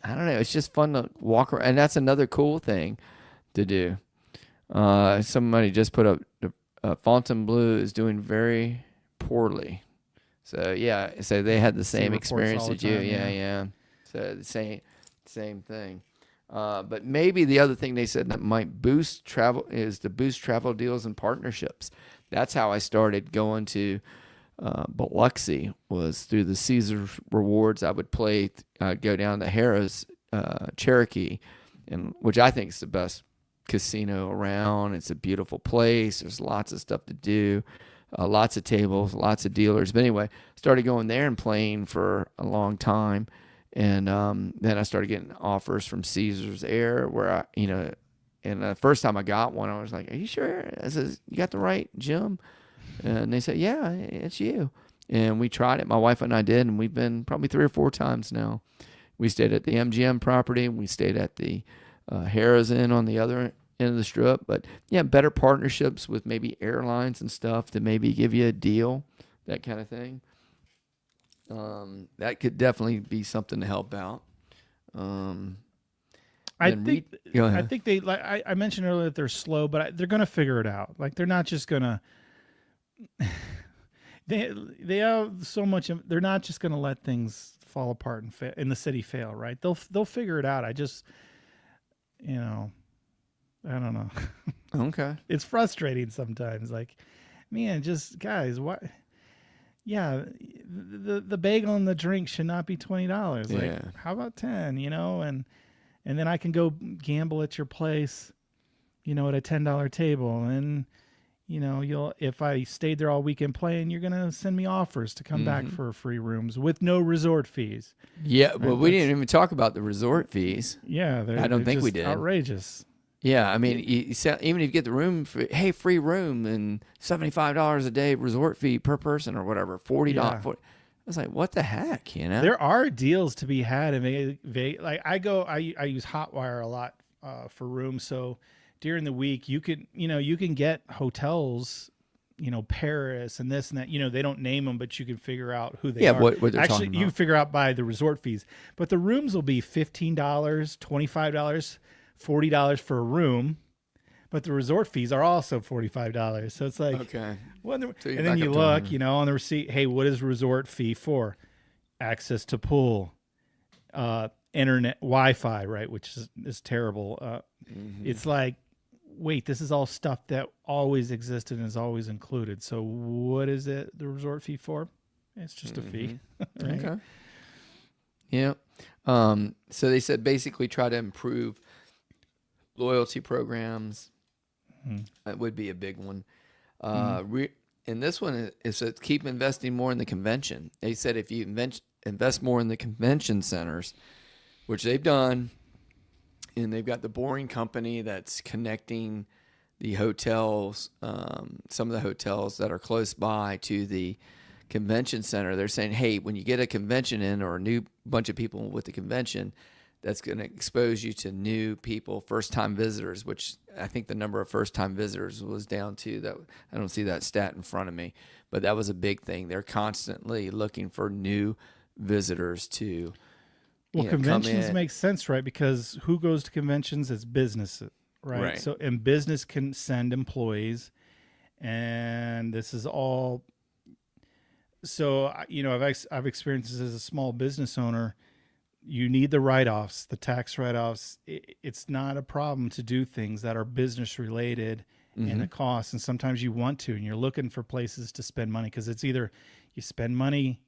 I don't know. It's just fun to walk around, and that's another cool thing to do. Somebody just put up Fontainebleau is doing very poorly. So yeah, so they had the same experience as you. Yeah. So the same thing. But maybe the other thing they said that might boost travel is to boost travel deals and partnerships. That's how I started going to Biloxi, was through the Caesars Rewards. I would go down to Harrah's, Cherokee, and which I think is the best casino around. It's a beautiful place. There's lots of stuff to do, lots of tables, lots of dealers. But anyway, started going there and playing for a long time. And then I started getting offers from Caesars Air where and the first time I got one, I was like, "Are you sure?" I says, "You got the right gym?" And they said, "Yeah, it's you." And we tried it. My wife and I did, and we've been probably 3 or 4 times now. We stayed at the MGM property. We stayed at the Harrah's Inn on the other end of the strip. But yeah, better partnerships with maybe airlines and stuff to maybe give you a deal, that kind of thing. That could definitely be something to help out. I think they, like I mentioned earlier, that they're slow, but they're going to figure it out. Like, they're not just going to. They have so much. They're not just going to let things fall apart and in the city fail. Right? They'll figure it out. I just, I don't know. Okay. It's frustrating sometimes. Like, man, just guys, what? Yeah, the bagel and the drink should not be $20. Like, Yeah. how about 10? And then I can go gamble at your place, at a $10 table, and if I stayed there all weekend playing, you're gonna send me offers to come back for free rooms with no resort fees. Yeah, well, we didn't even talk about the resort fees. Yeah, I don't think we did. Outrageous. Yeah, I mean, even if you get the room, free room and $75 a day resort fee per person or whatever, $40. Yeah. I was like, what the heck, There are deals to be had in Vegas. Like, I use Hotwire a lot for rooms, so during the week you can get hotels, Paris and this and that. They don't name them, but you can figure out who they are. What they're Actually, talking about. you can figure out by the resort fees. But the rooms will be $15, $25, $40 for a room. But the resort fees are also $45. So it's like, okay. And then you look, on the receipt. Hey, what is resort fee for? Access to pool, internet, Wi-Fi, right? Which is terrible. It's like, wait, this is all stuff that always existed and is always included. So what is it? The resort fee for? It's just a fee. Right? Okay. Yeah. So they said basically try to improve loyalty programs. That would be a big one. And this one is to keep investing more in the convention. They said if you invest more in the convention centers, which they've done, and they've got the Boring Company that's connecting the hotels, some of the hotels that are close by to the convention center. They're saying, hey, when you get a convention in or a new bunch of people with the convention, that's going to expose you to new people, first-time visitors, which I think the number of first-time visitors was down to that. I don't see that stat in front of me, but that was a big thing. They're constantly looking for new visitors to conventions make sense, right? Because who goes to conventions? It's businesses, right? So, and business can send employees, and this is all. So, I've experienced this as a small business owner. You need the write-offs, the tax write-offs. It's not a problem to do things that are business related and the cost. And sometimes you want to, and you're looking for places to spend money, because it's either you spend money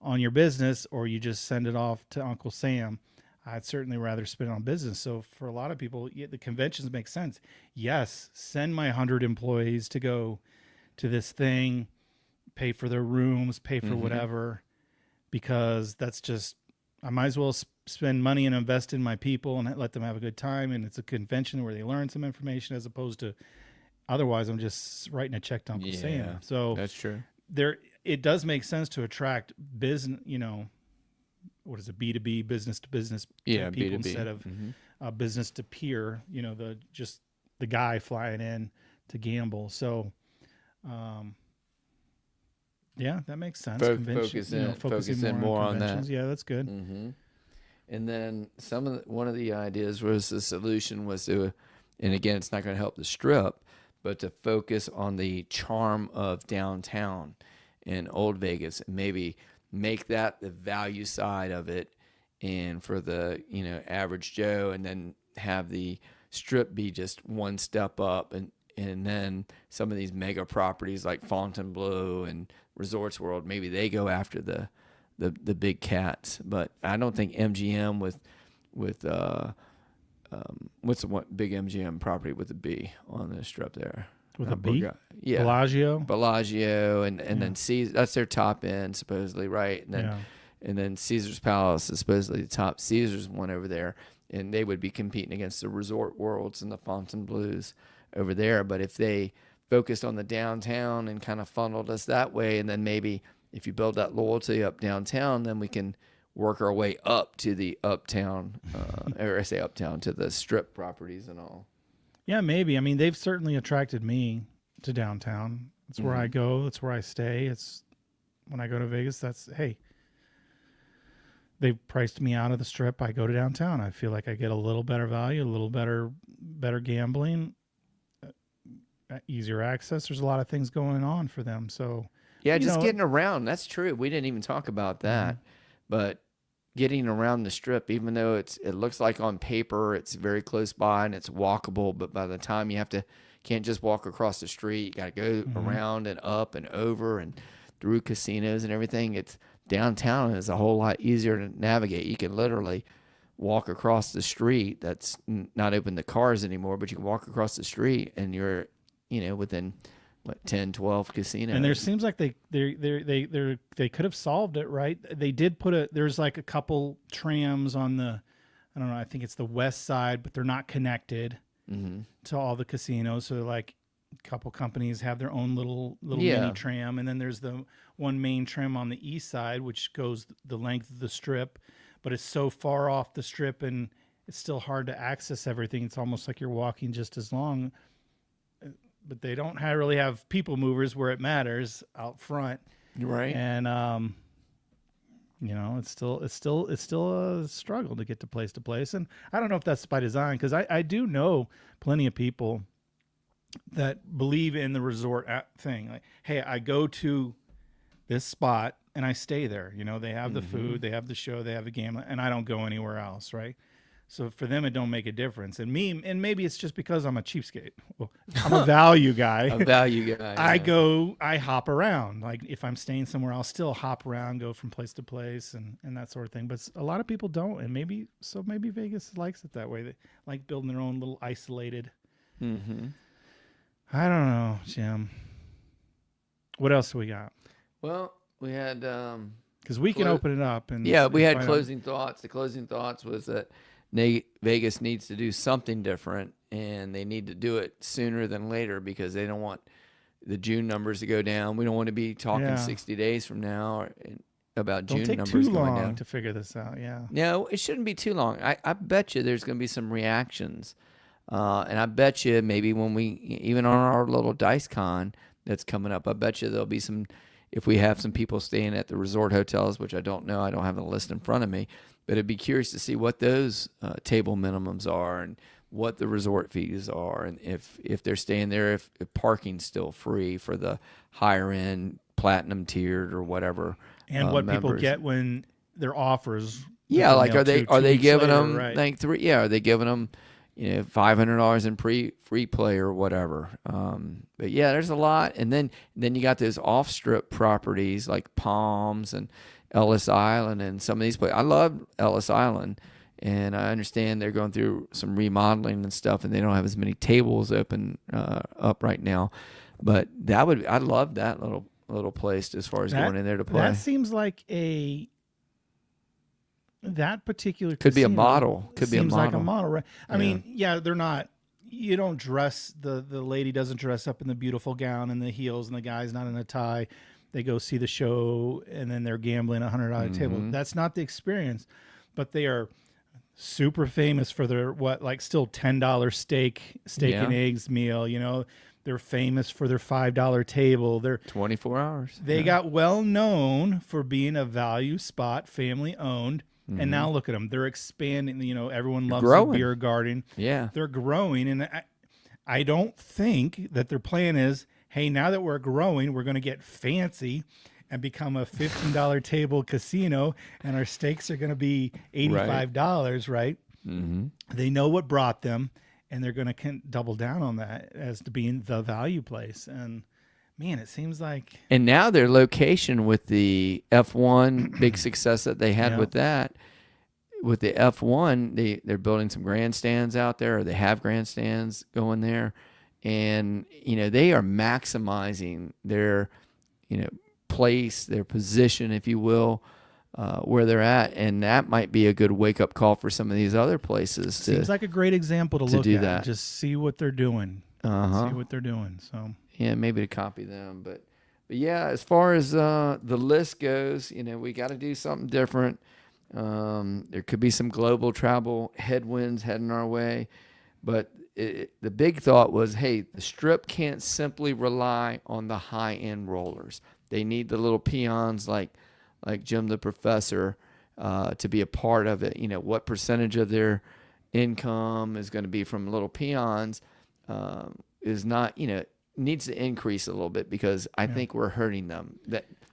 on your business or you just send it off to Uncle Sam. I'd certainly rather spend it on business. So for a lot of people, the conventions make sense. Yes, send my 100 employees to go to this thing, pay for their rooms, pay for whatever, because that's just, I might as well spend money and invest in my people and let them have a good time. And it's a convention where they learn some information, as opposed to otherwise I'm just writing a check to Uncle Sam. So that's true. It does make sense to attract business, what is it, B2B, business to business people B2B. Instead of business to peer, the guy flying in to gamble. So, yeah, that makes sense. Focusing more on that. Yeah, that's good. And then one of the ideas was the solution was to, and again, it's not going to help the Strip, but to focus on the charm of downtown in Old Vegas and maybe make that the value side of it, and for the average Joe, and then have the Strip be just one step up, and then some of these mega properties like Fontainebleau and Resorts World, maybe they go after the big cats. But I don't think MGM with what's the one big MGM property with a B on the Strip there? With a B? Yeah. Bellagio, and then Caesar, that's their top end supposedly, right? And then Caesar's Palace is supposedly the top Caesar's one over there, and they would be competing against the Resort Worlds and the Fontainebleaus over there. But if they focused on the downtown and kind of funneled us that way, and then maybe if you build that loyalty up downtown, then we can work our way up to the uptown, or I say uptown, to the Strip properties and all. Yeah, maybe. I mean, they've certainly attracted me to downtown. It's where I go. It's where I stay. It's when I go to Vegas. Hey, they've priced me out of the Strip. I go to downtown. I feel like I get a little better value, a little better gambling, easier access. There's a lot of things going on for them. So yeah, just getting around. That's true. We didn't even talk about that, but getting around the Strip, even though it looks like on paper it's very close by and it's walkable, but by the time can't just walk across the street. You got to go around and up and over and through casinos and everything. It's downtown is a whole lot easier to navigate. You can literally walk across the street. That's not open to cars anymore, but you can walk across the street and you're, within 10, 12 casinos. And there seems like they could have solved it, right? They did there's like a couple trams on the, I don't know, I think it's the west side, but they're not connected to all the casinos. So like a couple companies have their own little mini tram. And then there's the one main tram on the east side, which goes the length of the Strip, but it's so far off the Strip and it's still hard to access everything. It's almost like you're walking just as long. But they don't really have people movers where it matters out front, right? And it's still a struggle to get to place. And I don't know if that's by design, because I do know plenty of people that believe in the resort thing. Like, hey, I go to this spot and I stay there. They have the food, they have the show, they have the gambling, and I don't go anywhere else, right? So for them, it don't make a difference. And maybe it's just because I'm a cheapskate. Well, I'm a value guy. I hop around. Like if I'm staying somewhere, I'll still hop around, go from place to place and that sort of thing. But a lot of people don't. And maybe Vegas likes it that way. They like building their own little isolated. I don't know, Jim. What else do we got? Well, we had... because we can open it up. And we had closing thoughts. The closing thoughts was that Vegas needs to do something different, and they need to do it sooner than later because they don't want the June numbers to go down. We don't want to be talking 60 days from now about June numbers going down. Don't take too long to figure this out, No, it shouldn't be too long. I bet you there's going to be some reactions. And I bet you maybe when even on our little Dice Con that's coming up, I bet you there'll be some, if we have some people staying at the resort hotels, which I don't know, I don't have the list in front of me, but I'd be curious to see what those table minimums are and what the resort fees are, and if they're staying there, if parking's still free for the higher end platinum tiered or whatever, and what members. People get when their offers. Yeah, like are they giving them like three? Yeah, are they giving them $500 in free play or whatever? But yeah, there's a lot, and then you got those off strip properties like Palms and Ellis Island and some of these places. I love Ellis Island, and I understand they're going through some remodeling and stuff, and they don't have as many tables open up right now. But I love that little place as far as going in there to play. That seems like that particular could be a model. Seems like a model, right? I mean, they're not. You don't dress the lady doesn't dress up in the beautiful gown and the heels, and the guy's not in a tie. They go see the show, and then they're gambling $100 table. That's not the experience, but they are super famous for their still $10 steak and eggs meal. They're famous for their $5 table. They're 24 hours. They got well known for being a value spot, family owned. And now look at them. They're expanding. You know, everyone loves growing. the beer garden. Yeah. They're growing. And I don't think that their plan is, hey, now that we're growing, we're going to get fancy and become a $15 table casino, and our steaks are going to be $85, right? Mm-hmm. They know what brought them, and they're going to double down on that as to being the value place. And man, it seems like. And now their location with the F1 big success that they had with that, with the F1, they're building some grandstands out there, or they have grandstands going there, and you know they are maximizing their, you know, place, their position, if you will, where they're at, and that might be a good wake-up call for some of these other places. Seems like a great example to look do at. that. Just see what they're doing. See what they're doing. So yeah, maybe to copy them, but yeah, as far as the list goes, you know, we got to do something different. There could be some global travel headwinds heading our way, but the big thought was, hey, the Strip can't simply rely on the high-end rollers. They need the little peons like Jim the Professor to be a part of it. You know, what percentage of their income is going to be from little peons is not, you know, needs to increase a little bit, because I think we're hurting them.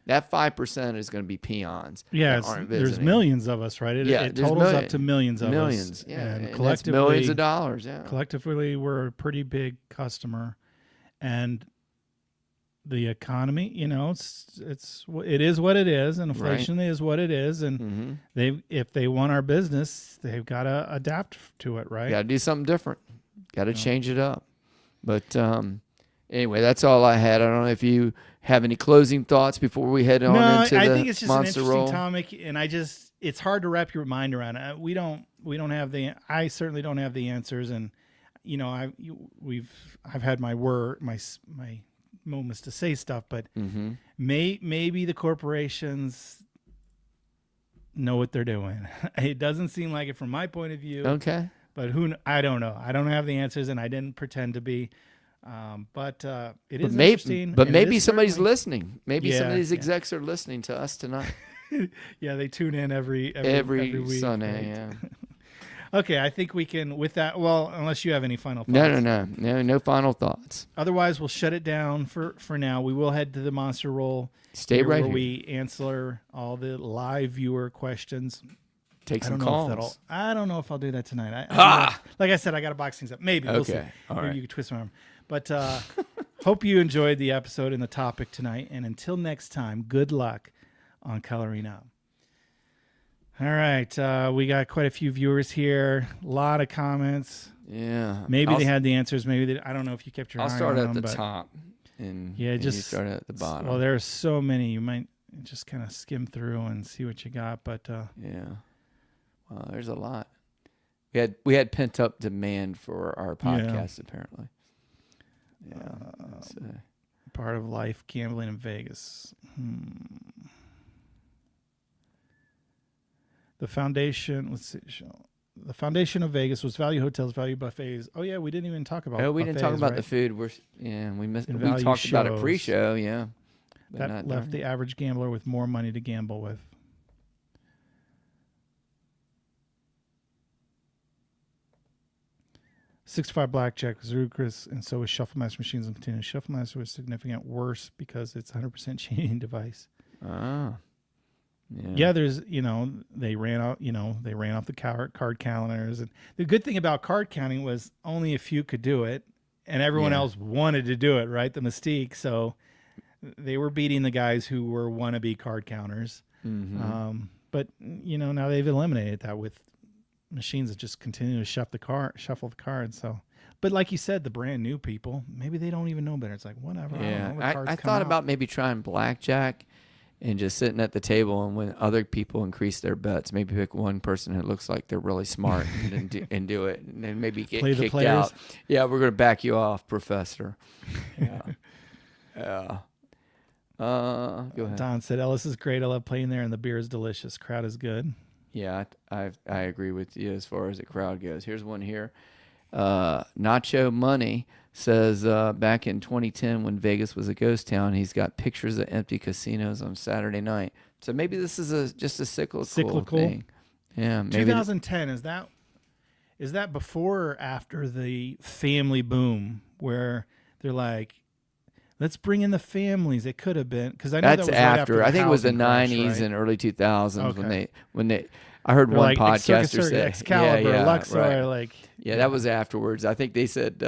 That 5% is going to be peons. Yeah, there's millions of us, right? It totals up to millions of us. Yeah, and collectively, millions of dollars. Yeah, collectively, we're a pretty big customer, and the economy, you know, it is what it is, and inflation is what it is, and if they want our business, they've got to adapt to it, right? Got to do something different. Got to change it up. But anyway, that's all I had. I don't know if you have any closing thoughts before we head on into I the think it's just Monster an interesting Roll. topic, and it's hard to wrap your mind around it. We don't have I certainly don't have the answers, and you know, I've had my moments to say stuff, but maybe the corporations know what they're doing. It doesn't seem like it from my point of view. Okay. But I don't know. I don't have the answers, and I didn't pretend to be. But it is interesting. But maybe somebody's listening. Maybe some of these execs are listening to us tonight. Yeah, they tune in every week, Sunday. right? Yeah. Okay, I think we can with that. Well, unless you have any final thoughts. No final thoughts. Otherwise, we'll shut it down for now. We will head to the Monster Roll. Stay right where here. We answer all the live viewer questions. Take some calls. I don't know if I'll do that tonight. Like I said, I got to box things up. Maybe. Okay. We'll see. All Maybe right. you can twist my arm. But hope you enjoyed the episode and the topic tonight. And until next time, good luck on coloring up. All right. We got quite a few viewers here. A lot of comments. Yeah. Maybe they had the answers. Maybe I don't know if you kept your eye on them. I'll start at the top. And you start at the bottom. Well, there are so many. You might just kind of skim through and see what you got. But yeah. Wow, there's a lot. We had pent up demand for our podcast, apparently. Yeah. Part of life, gambling in Vegas. The foundation. Let's see. The foundation of Vegas was value hotels, value buffets. Oh yeah, we didn't even talk about. We didn't talk about the food. We talked about it pre-show. Yeah. That left the average gambler with more money to gamble with. $65 blackjack was ludicrous, and so was Shuffle Master machines and continuous. Shuffle Master was significant worse because it's 100% cheating device. Ah. Yeah, there's, they ran off the card calendars. And the good thing about card counting was only a few could do it, and everyone else wanted to do it, right? The mystique. So they were beating the guys who were wannabe card counters. Mm-hmm. But, now they've eliminated that with machines that just continue to shuffle the cards. So, but like you said, the brand new people, maybe they don't even know better. It's like, whatever. Yeah, I thought about maybe trying blackjack and just sitting at the table, and when other people increase their bets, maybe pick one person who looks like they're really smart and do it, and then maybe get kicked out. Yeah, we're going to back you off, Professor. Yeah. Yeah. Go ahead. Don said, Ellis is great. I love playing there, and the beer is delicious. Crowd is good. Yeah, I agree with you as far as the crowd goes. Here's one here. Nacho Money says back in 2010 when Vegas was a ghost town, he's got pictures of empty casinos on Saturday night. So maybe this is just a cyclical thing. Yeah, maybe 2010, is that before or after the family boom where they're like, let's bring in the families? It could have been, because I know that's that was right after the I think it was the housing crash, 90s right? and early 2000s Okay. when they I heard They're one like Circus podcaster Circus, say, Excalibur, Luxor, right. like Yeah, that was afterwards. I think they said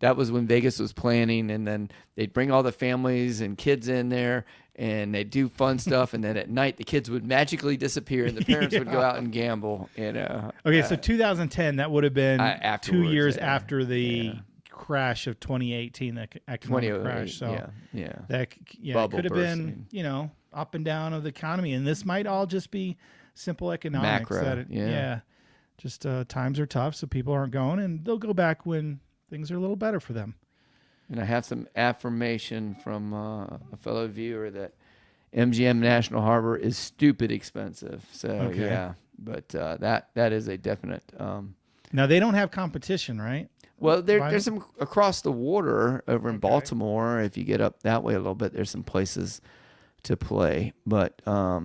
that was when Vegas was planning, and then they'd bring all the families and kids in there, and they'd do fun stuff, and then at night the kids would magically disappear, and the parents would go out and gamble. Okay, so 2010, that would have been 2 afterwards, years yeah. after the Yeah. crash of 2018, the economic crash. So that it could have been, up and down of the economy, and this might all just be simple economics. Macro, Just times are tough, so people aren't going, and they'll go back when things are a little better for them. And I have some affirmation from a fellow viewer that MGM National Harbor is stupid expensive. So but that is a definite. Now they don't have competition, right? Well, there's some across the water over in Baltimore. If you get up that way a little bit, there's some places to play. But I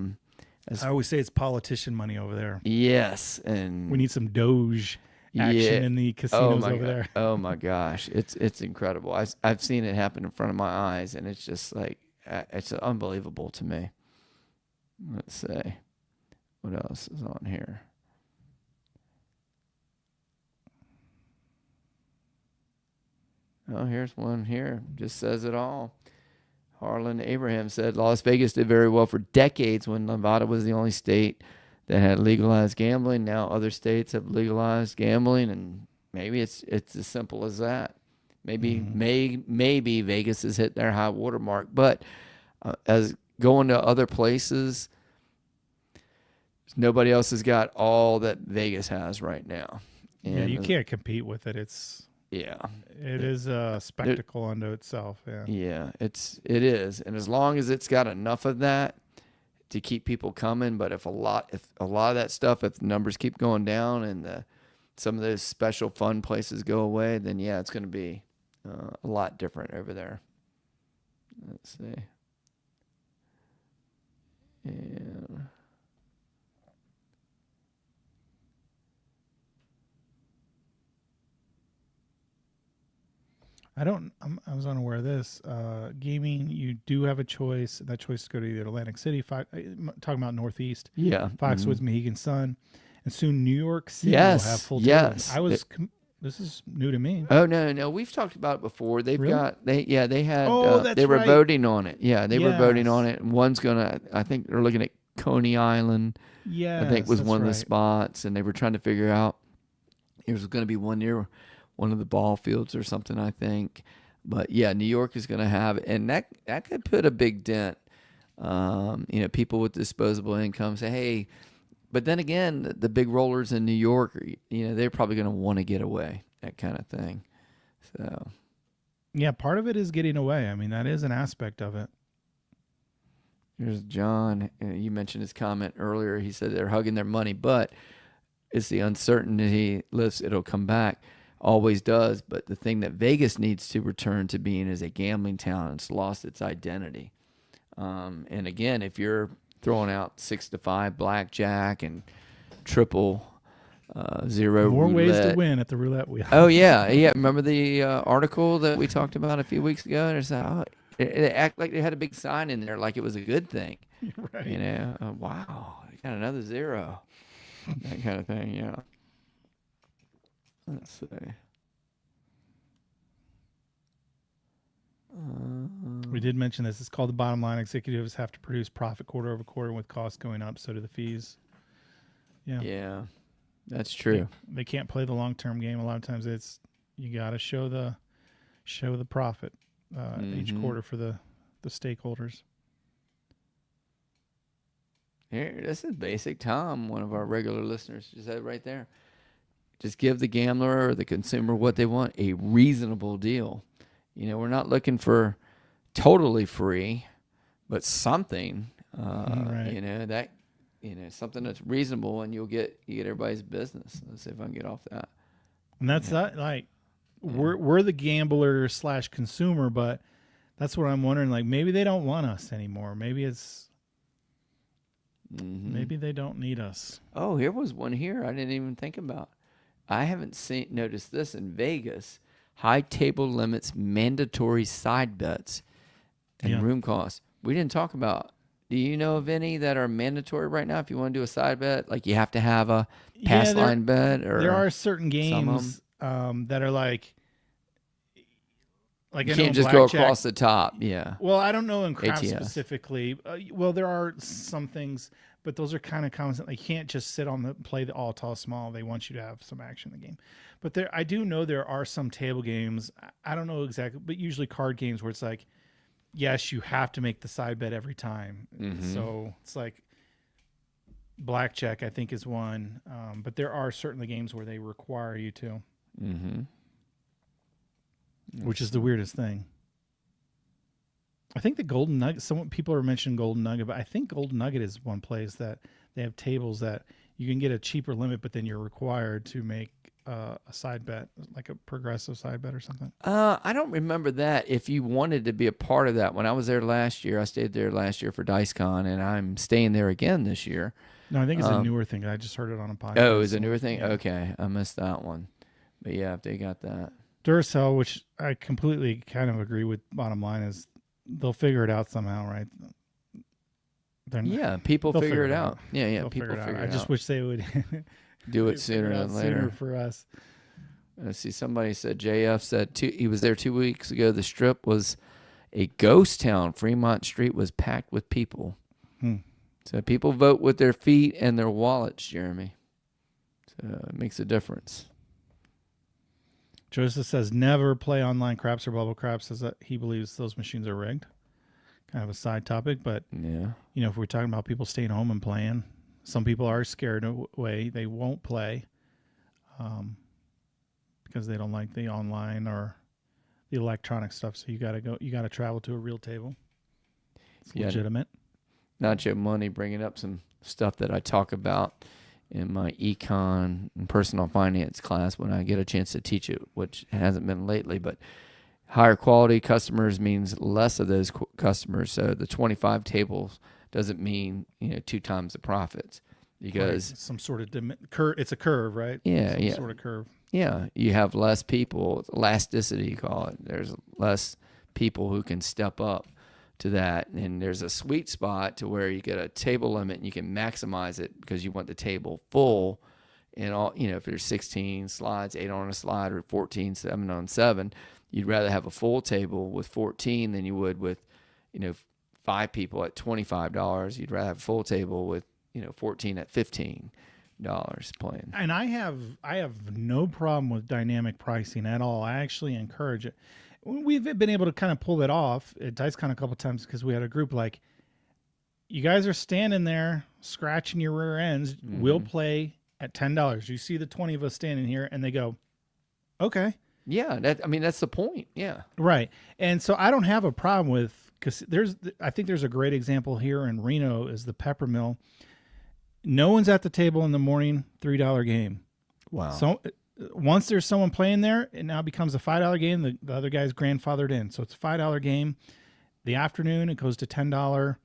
always say it's politician money over there. Yes, and we need some Doge action in the casinos over there. Oh my gosh, it's incredible. I've seen it happen in front of my eyes, and it's just like it's unbelievable to me. Let's see, what else is on here? Oh, here's one here. Just says it all. Harlan Abraham said Las Vegas did very well for decades when Nevada was the only state that had legalized gambling. Now other states have legalized gambling, and maybe it's as simple as that. Maybe maybe Vegas has hit their high water mark, but as going to other places, nobody else has got all that Vegas has right now. And you can't compete with it. It is a spectacle unto itself. It is, and as long as it's got enough of that to keep people coming, but if a lot of that stuff, if the numbers keep going down and some of those special fun places go away, then it's going to be a lot different over there. Let's see. And I was unaware of this. Gaming, you do have a choice. That choice is to go to either Atlantic City, talking about Northeast. Yeah. Foxwoods, Mohegan Sun, and soon New York City will have full tables. This is new to me. Oh no, we've talked about it before. They've got they had that's they were right. voting on it. Yeah, they were voting on it. And one's gonna, I think they're looking at Coney Island. Yeah, I think was one of the spots, and they were trying to figure out there was going to be one near one of the ball fields or something, I think. But New York is going to have it, and that could put a big dent. People with disposable income say, hey, but then again, the big rollers in New York, they're probably going to want to get away, that kind of thing. So, part of it is getting away. I mean, that is an aspect of it. Here's John. You mentioned his comment earlier. He said they're hugging their money, but it's the uncertainty. It'll come back. Always does. But the thing that Vegas needs to return to being is a gambling town. It's lost its identity. And again, if you're throwing out 6 to 5 blackjack and triple zero more roulette. ways to win at the roulette wheel. Oh yeah. Remember the article that we talked about a few weeks ago? And it's it acted like they had a big sign in there, like it was a good thing. Right. Wow, you got another zero, that kind of thing. Yeah. Let's see. We did mention this. It's called the bottom line. Executives have to produce profit quarter over quarter, and with costs going up, so do the fees. Yeah, that's true. They can't play the long-term game. A lot of times, you got to show the profit each quarter for the stakeholders. Here, this is basic. Tom, one of our regular listeners, just said it right there. Just give the gambler or the consumer what they want, a reasonable deal. We're not looking for totally free, but something, right. Something that's reasonable, and you get everybody's business. Let's see if I can get off that. And that's not like we're the gambler / consumer, but that's what I'm wondering. Like maybe they don't want us anymore. Maybe it's Maybe they don't need us. Oh, here was one here I didn't even think about. I haven't noticed this in Vegas. High table limits, mandatory side bets, and room costs. We didn't talk about. Do you know of any that are mandatory right now? If you want to do a side bet, like you have to have a pass line bet, or there are certain games that are like you can't just go across the top. Yeah. Well, I don't know in craft ATS. specifically. Well, there are some things, but those are kind of common. Like, you can't just sit on play the all tall small. They want you to have some action in the game. But I do know there are some table games. I don't know exactly, but usually card games where it's like, yes, you have to make the side bet every time. So it's like blackjack, I think, is one. But there are certainly games where they require you to. Which is the weirdest thing. I think the Golden Nugget, people are mentioning Golden Nugget, but I think Golden Nugget is one place that they have tables that you can get a cheaper limit, but then you're required to make a side bet, like a progressive side bet or something. I don't remember that. If you wanted to be a part of that, when I was there last year, I stayed there last year for DiceCon, and I'm staying there again this year. No, I think it's a newer thing. I just heard it on a podcast. Oh, it's a newer thing? Yeah. Okay, I missed that one. But yeah, if they got that. Duracell, which I completely kind of agree with, bottom line is they'll figure it out somehow, right? People figure it out. Yeah, people figure it out. I just wish they would do it sooner than later. Sooner for us. Let's see, somebody said, JF said he was there 2 weeks ago. The Strip was a ghost town. Fremont Street was packed with people. So people vote with their feet and their wallets, Jeremy. So it makes a difference. Joseph says never play online craps or bubble craps, says that he believes those machines are rigged. Kind of a side topic, but if we're talking about people staying home and playing, some people are scared away. They won't play because they don't like the online or the electronic stuff. So you got to travel to a real table. It's legitimate. Nacho Money bringing up some stuff that I talk about in my econ and personal finance class when I get a chance to teach it, which hasn't been lately, but higher quality customers means less of those customers. So the 25 tables doesn't mean 2 times the profits, because some sort of curve. It's a curve, right? Some sort of curve. Yeah, you have less people, elasticity you call it. There's less people who can step up to that, and there's a sweet spot to where you get a table limit and you can maximize it because you want the table full. And all, if there's 16 slides, 8 on a slide, or 14, 7 on 7, you'd rather have a full table with 14 than you would with 5 people at $25. You'd rather have a full table with 14 at $15 playing. And I have no problem with dynamic pricing at all. I actually encourage it. We've been able to kind of pull that off at DiceCon a couple of times because we had a group like, you guys are standing there scratching your rear ends. We'll play at $10. You see the 20 of us standing here, and they go, okay. Yeah, that's the point. Yeah, right. And so I don't have a problem with, because I think there's a great example here in Reno is the Peppermill. No one's at the table in the morning, $3 game. Wow. So once there's someone playing there, it now becomes a $5 game. The other guy's grandfathered in. So it's a $5 game. The afternoon, it goes to $10.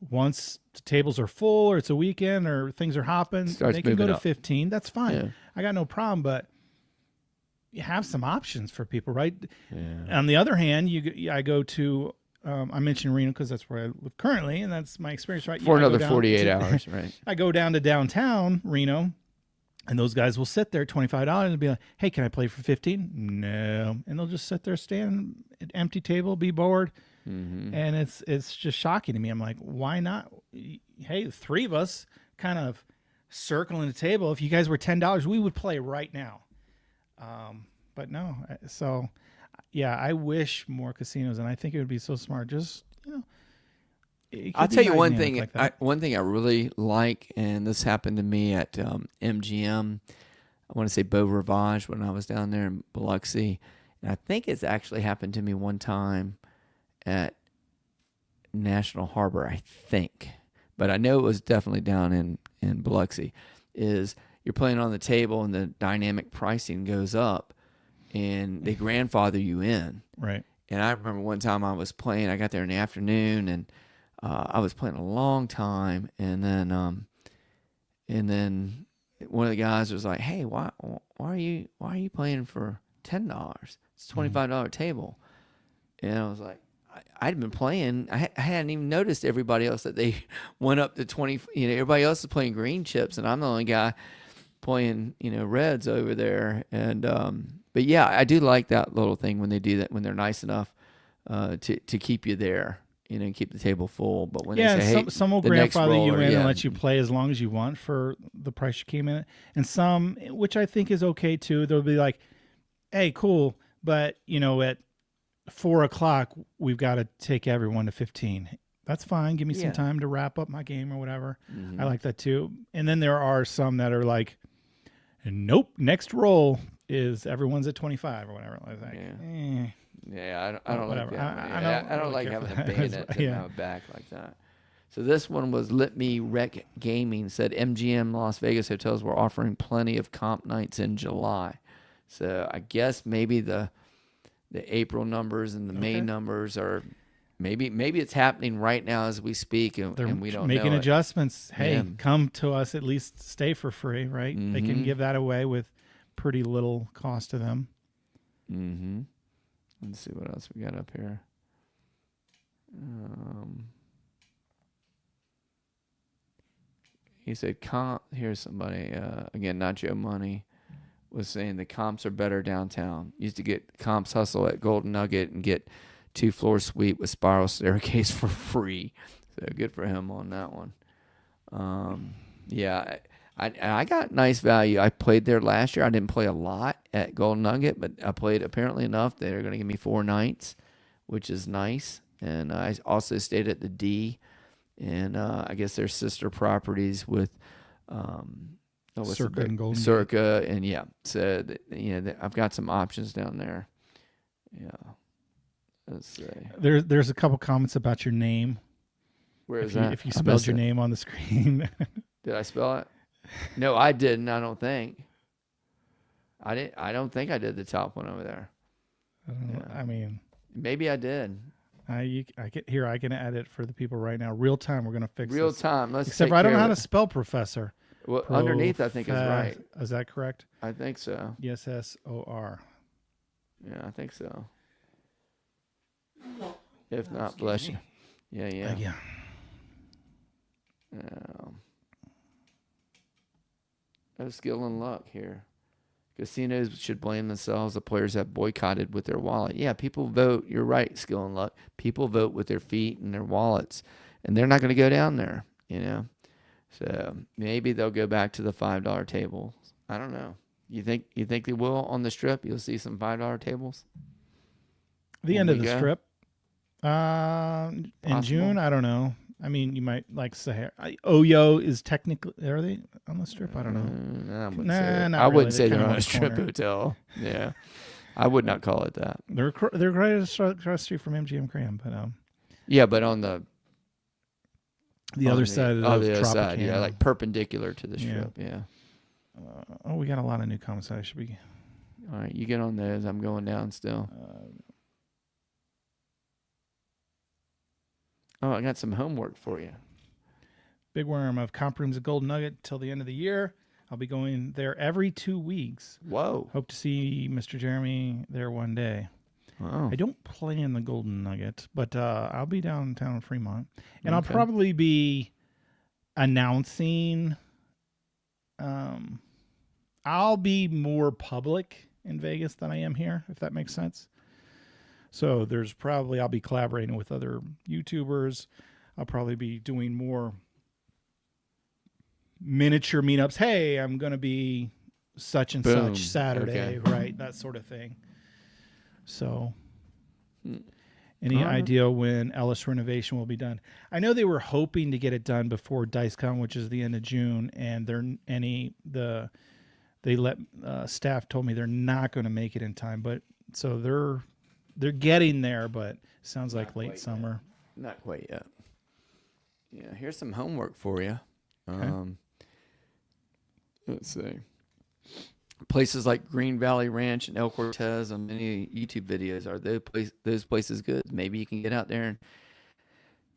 Once the tables are full or it's a weekend or things are hopping, they can go to 15. That's fine. Yeah. I got no problem, but you have some options for people, right? Yeah. On the other hand, I go to, I mentioned Reno because that's where I live currently, and that's my experience, right? For another 48 hours, right? I go down to downtown Reno, and those guys will sit there, $25, and be like, hey, can I play for 15? No. And they'll just sit there, stand at empty table, be bored. And it's just shocking to me. I'm like, why not? Hey, 3 of us kind of circling the table. If you guys were $10, we would play right now. But no. So, yeah, I wish more casinos, and I think it would be so smart. Just, I'll tell you one thing. One thing I really like, and this happened to me at MGM. I want to say Beau Rivage when I was down there in Biloxi, and I think it's actually happened to me one time at National Harbor, I think, but I know it was definitely down in Biloxi. Is you're playing on the table and the dynamic pricing goes up, and they grandfather you in. Right. And I remember one time I was playing. I got there in the afternoon, and I was playing a long time, and then one of the guys was like, "Hey, why are you playing for $10? It's a $25 table." And I was like, I'd been playing. I hadn't even noticed everybody else that they went up to 20. Everybody else is playing green chips, and I'm the only guy playing, reds over there. And but yeah, I do like that little thing when they do that, when they're nice enough to keep you there, and keep the table full. But when they say, "Hey, some will the next grandfather you roller," in and yeah, let you play as long as you want for the price you came in at. And some, which I think is okay too, they'll be like, "Hey, cool, but at 4 o'clock we've got to take everyone to 15." That's fine. Give me some yeah, time to wrap up my game or whatever. I hmm like that too. And then there are some that are like, "Nope, next roll is everyone's at 25 or whatever." I was like, yeah. Yeah, I well, don't like whatever. that one. I Yeah, don't I don't really like care for having a that. bayonet to Yeah. my back like that. So this one was Let Me Wreck Gaming, said MGM Las Vegas hotels were offering plenty of comp nights in July. So I guess maybe the April numbers and the May Okay. numbers are maybe it's happening right now as we speak, They're and we don't making know it. adjustments. Yeah. Hey, come to us, at least stay for free, right? They can Mm-hmm. give that away with pretty little cost to them. Mm-hmm. Let's see what else we got up here. Um, he said comp. Here's somebody again, not Joe Money, was saying the comps are better downtown. Used to get comps hustle at Golden Nugget and get 2-floor suite with spiral staircase for free. So good for him on that one. Yeah, I got nice value. I played there last year. I didn't play a lot at Golden Nugget, but I played apparently enough. They're going to give me 4 nights, which is nice. And I also stayed at the D, and I guess their sister properties with Circa and Golden Gate. Circa, and yeah. So I've got some options down there. Yeah. Let's see. There's a couple comments about your name. Where is If you, that? if you I spelled missed your it. name on the screen. Did I spell it? No, I didn't. I don't think. I didn't. I don't think I did the top one over there. I mean, Maybe I did. I can add it for the people right now. Real time. We're gonna fix Real this. time. Let's Except take for I don't care know how of to it. spell professor. Well, underneath, I think is right. Is that correct? I think so. ESSOR. Yeah, I think so. If not, bless you. Yeah, yeah. Yeah. No skill and luck here. Casinos should blame themselves. The players have boycotted with their wallet. Yeah, people vote. You're right, skill and luck. People vote with their feet and their wallets, and they're not going to go down there, So maybe they'll go back to the $5 tables. I don't know. You think they will on the Strip? You'll see some $5 tables. The When end of we the go? strip. In Possible. June, I don't know. I mean, you might like Sahara. Oyo is technically, are they on the strip? I don't know. I wouldn't Nah, say not I wouldn't really. say They're they're kind of on on a the strip corner. hotel. Yeah, I would not call it that. They're right across the street from MGM Graham, but Yeah, but on the other side of the other side, Tropicana. yeah, like perpendicular to the Yeah. strip. Yeah. We got a lot of new comments. I should be. All right, you get on those. I'm going down still. Oh, I got some homework for you. Big Worm of Comp Rooms at Golden Nugget till the end of the year. I'll be going there every 2 weeks. Whoa. Hope to see Mr. Jeremy there one day. Oh. I don't play in the Golden Nugget, but I'll be downtown in Fremont. And I'll Okay. probably be announcing. I'll be more public in Vegas than I am here, if that makes sense. So I'll be collaborating with other YouTubers. I'll probably be doing more miniature meetups. Hey, I'm going to be such and Boom. such Saturday, Okay. right? That sort of thing. So, any All right. idea when Ellis renovation will be done? I know they were hoping to get it done before DiceCon, which is the end of June, and staff told me they're not going to make it in time, but so they're getting there, but sounds like late summer. Not quite yet. Yeah, here's some homework for you. Okay. Let's see. Places like Green Valley Ranch and El Cortez on many YouTube videos, are those places good? Maybe you can get out there and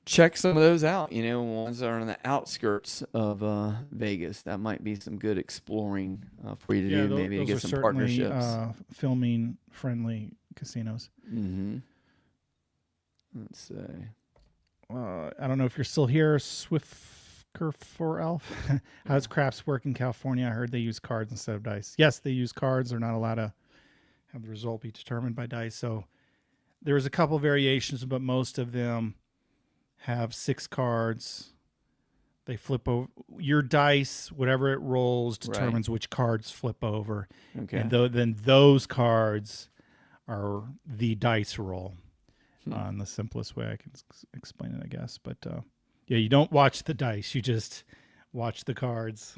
check some of those out. Ones that are on the outskirts of Vegas. That might be some good exploring for you to Yeah, do. Maybe to those are get some certainly partnerships. filming friendly casinos. Mm-hmm. Let's see. I don't know if you're still here, Swifker for Elf. How does craps work in California? I heard they use cards instead of dice. Yes, they use cards. They're not allowed to have the result be determined by dice. So there's a couple variations, but most of them have 6 cards. They flip over your dice, whatever it rolls determines which cards flip over. Okay. And then those cards are the dice roll. On the simplest way I can explain it, I guess. But yeah, you don't watch the dice. You just watch the cards.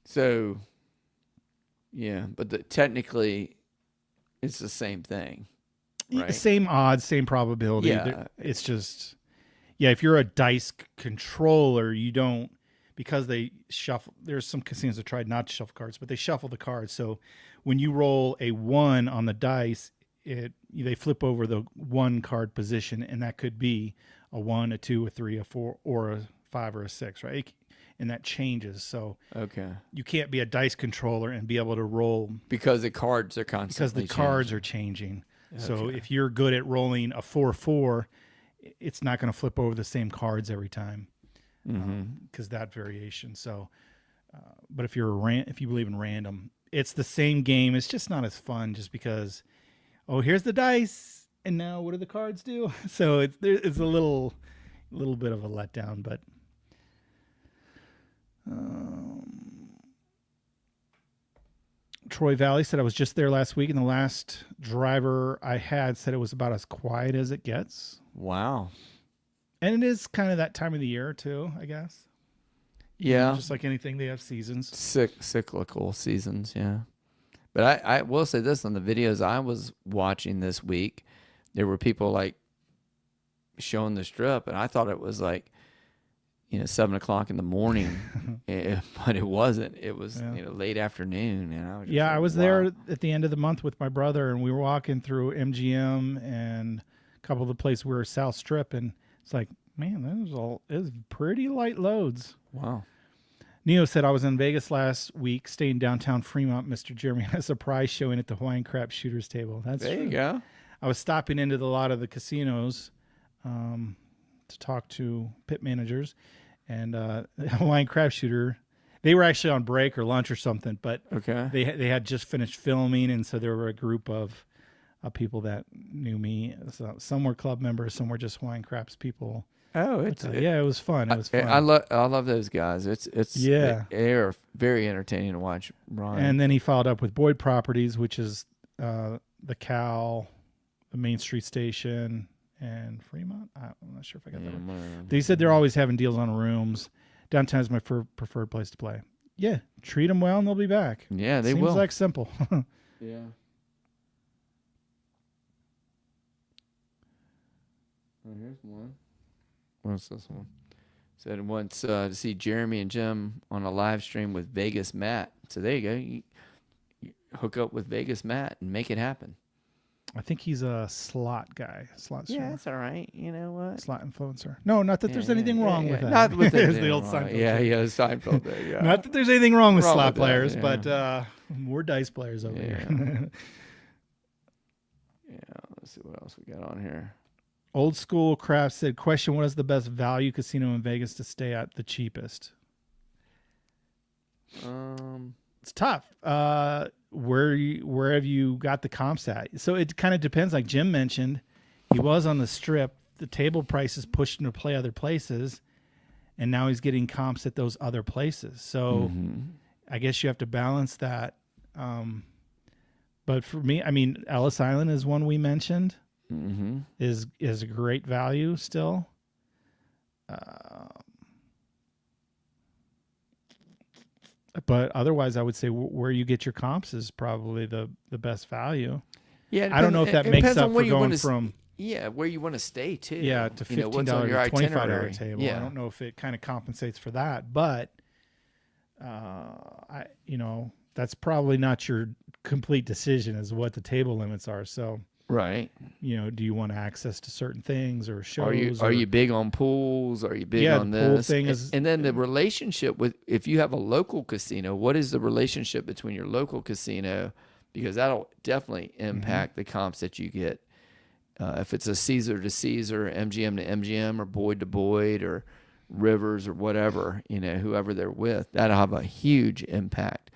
So, yeah, but technically, it's the same thing, right? Same odds, same probability. Yeah. It's just, yeah, if you're a dice controller, you don't, because they shuffle, there's some casinos that tried not to shuffle cards, but they shuffle the cards. So when you roll a 1 on the dice, they flip over the 1 card position, and that could be a 1, a 2, a 3, a 4, or a 5 or a 6, right? And that changes. So you can't be a dice controller and be able to roll because the cards are constantly cards are changing. Okay. So if you're good at rolling a 4-4, it's not going to flip over the same cards every time because that variation. So, but if you believe in random, it's the same game. It's just not as fun just because. Oh, here's the dice, and now what do the cards do? So it's a little bit of a letdown, but Troy Valley said I was just there last week, and the last driver I had said it was about as quiet as it gets. Wow. And it is kind of that time of the year too, I guess. Yeah. Just like anything, they have seasons. Cyclical seasons, yeah. But I will say this, on the videos I was watching this week, there were people like showing the strip, and I thought it was like, 7:00 in the morning, but it wasn't. It was late afternoon, and I was just I was there at the end of the month with my brother, and we were walking through MGM and a couple of the places we were South Strip, and it's like, man, it was pretty light loads. Wow. Neo said, I was in Vegas last week, staying downtown Fremont. Mr. Jeremy had a surprise showing at the Hawaiian Crap Shooters table. That's there true. You go. I was stopping into a lot of the casinos to talk to pit managers. And the Hawaiian Crap Shooter, they were actually on break or lunch or something, but they had just finished filming, and so there were a group of people that knew me. So some were club members, some were just Hawaiian Craps people. Oh, it was fun. It was fun. I love those guys. They are very entertaining to watch. Brian. And then he followed up with Boyd Properties, which is the Cal, the Main Street Station, and Fremont. I'm not sure if I got that right. They said they're always having deals on rooms. Downtown is my preferred place to play. Yeah, treat them well and they'll be back. Yeah, they will. Seems like simple. Yeah. Oh, here's one. What's this one? Said wants to see Jeremy and Jim on a live stream with Vegas Matt. So there you go. You hook up with Vegas Matt and make it happen. I think he's a slot guy. Slot streamer. Yeah, that's all right. You know what? Slot influencer. No, not that there's anything wrong with that. Not with the old Seinfeld. Yeah, Seinfeld there, yeah. Not that there's anything wrong with slot players, but we're dice players over here. Yeah, let's see what else we got on here. Old School Craft said, question, what is the best value casino in Vegas to stay at the cheapest? It's tough. Where have you got the comps at? So it kind of depends. Like Jim mentioned, he was on the Strip. The table prices pushed him to play other places, and now he's getting comps at those other places. So I guess you have to balance that. But for me, I mean, Ellis Island is one we mentioned. Is a great value still. But otherwise, I would say where you get your comps is probably the best value. Yeah, I don't know if that makes up for going from where you want to stay too. Yeah, to $15 to $25 table. Yeah. I don't know if it kind of compensates for that, but that's probably not your complete decision as what the table limits are. So Right. Do you want access to certain things or Are you shows? are you big on pools? Are you big Yeah, on the pool this? thing is. And then the relationship with, if you have a local casino, what is the relationship between your local casino? Because that'll definitely impact the comps that you get. If it's a Caesar to Caesar, MGM to MGM, or Boyd to Boyd, or Rivers, or whatever, whoever they're with, that'll have a huge impact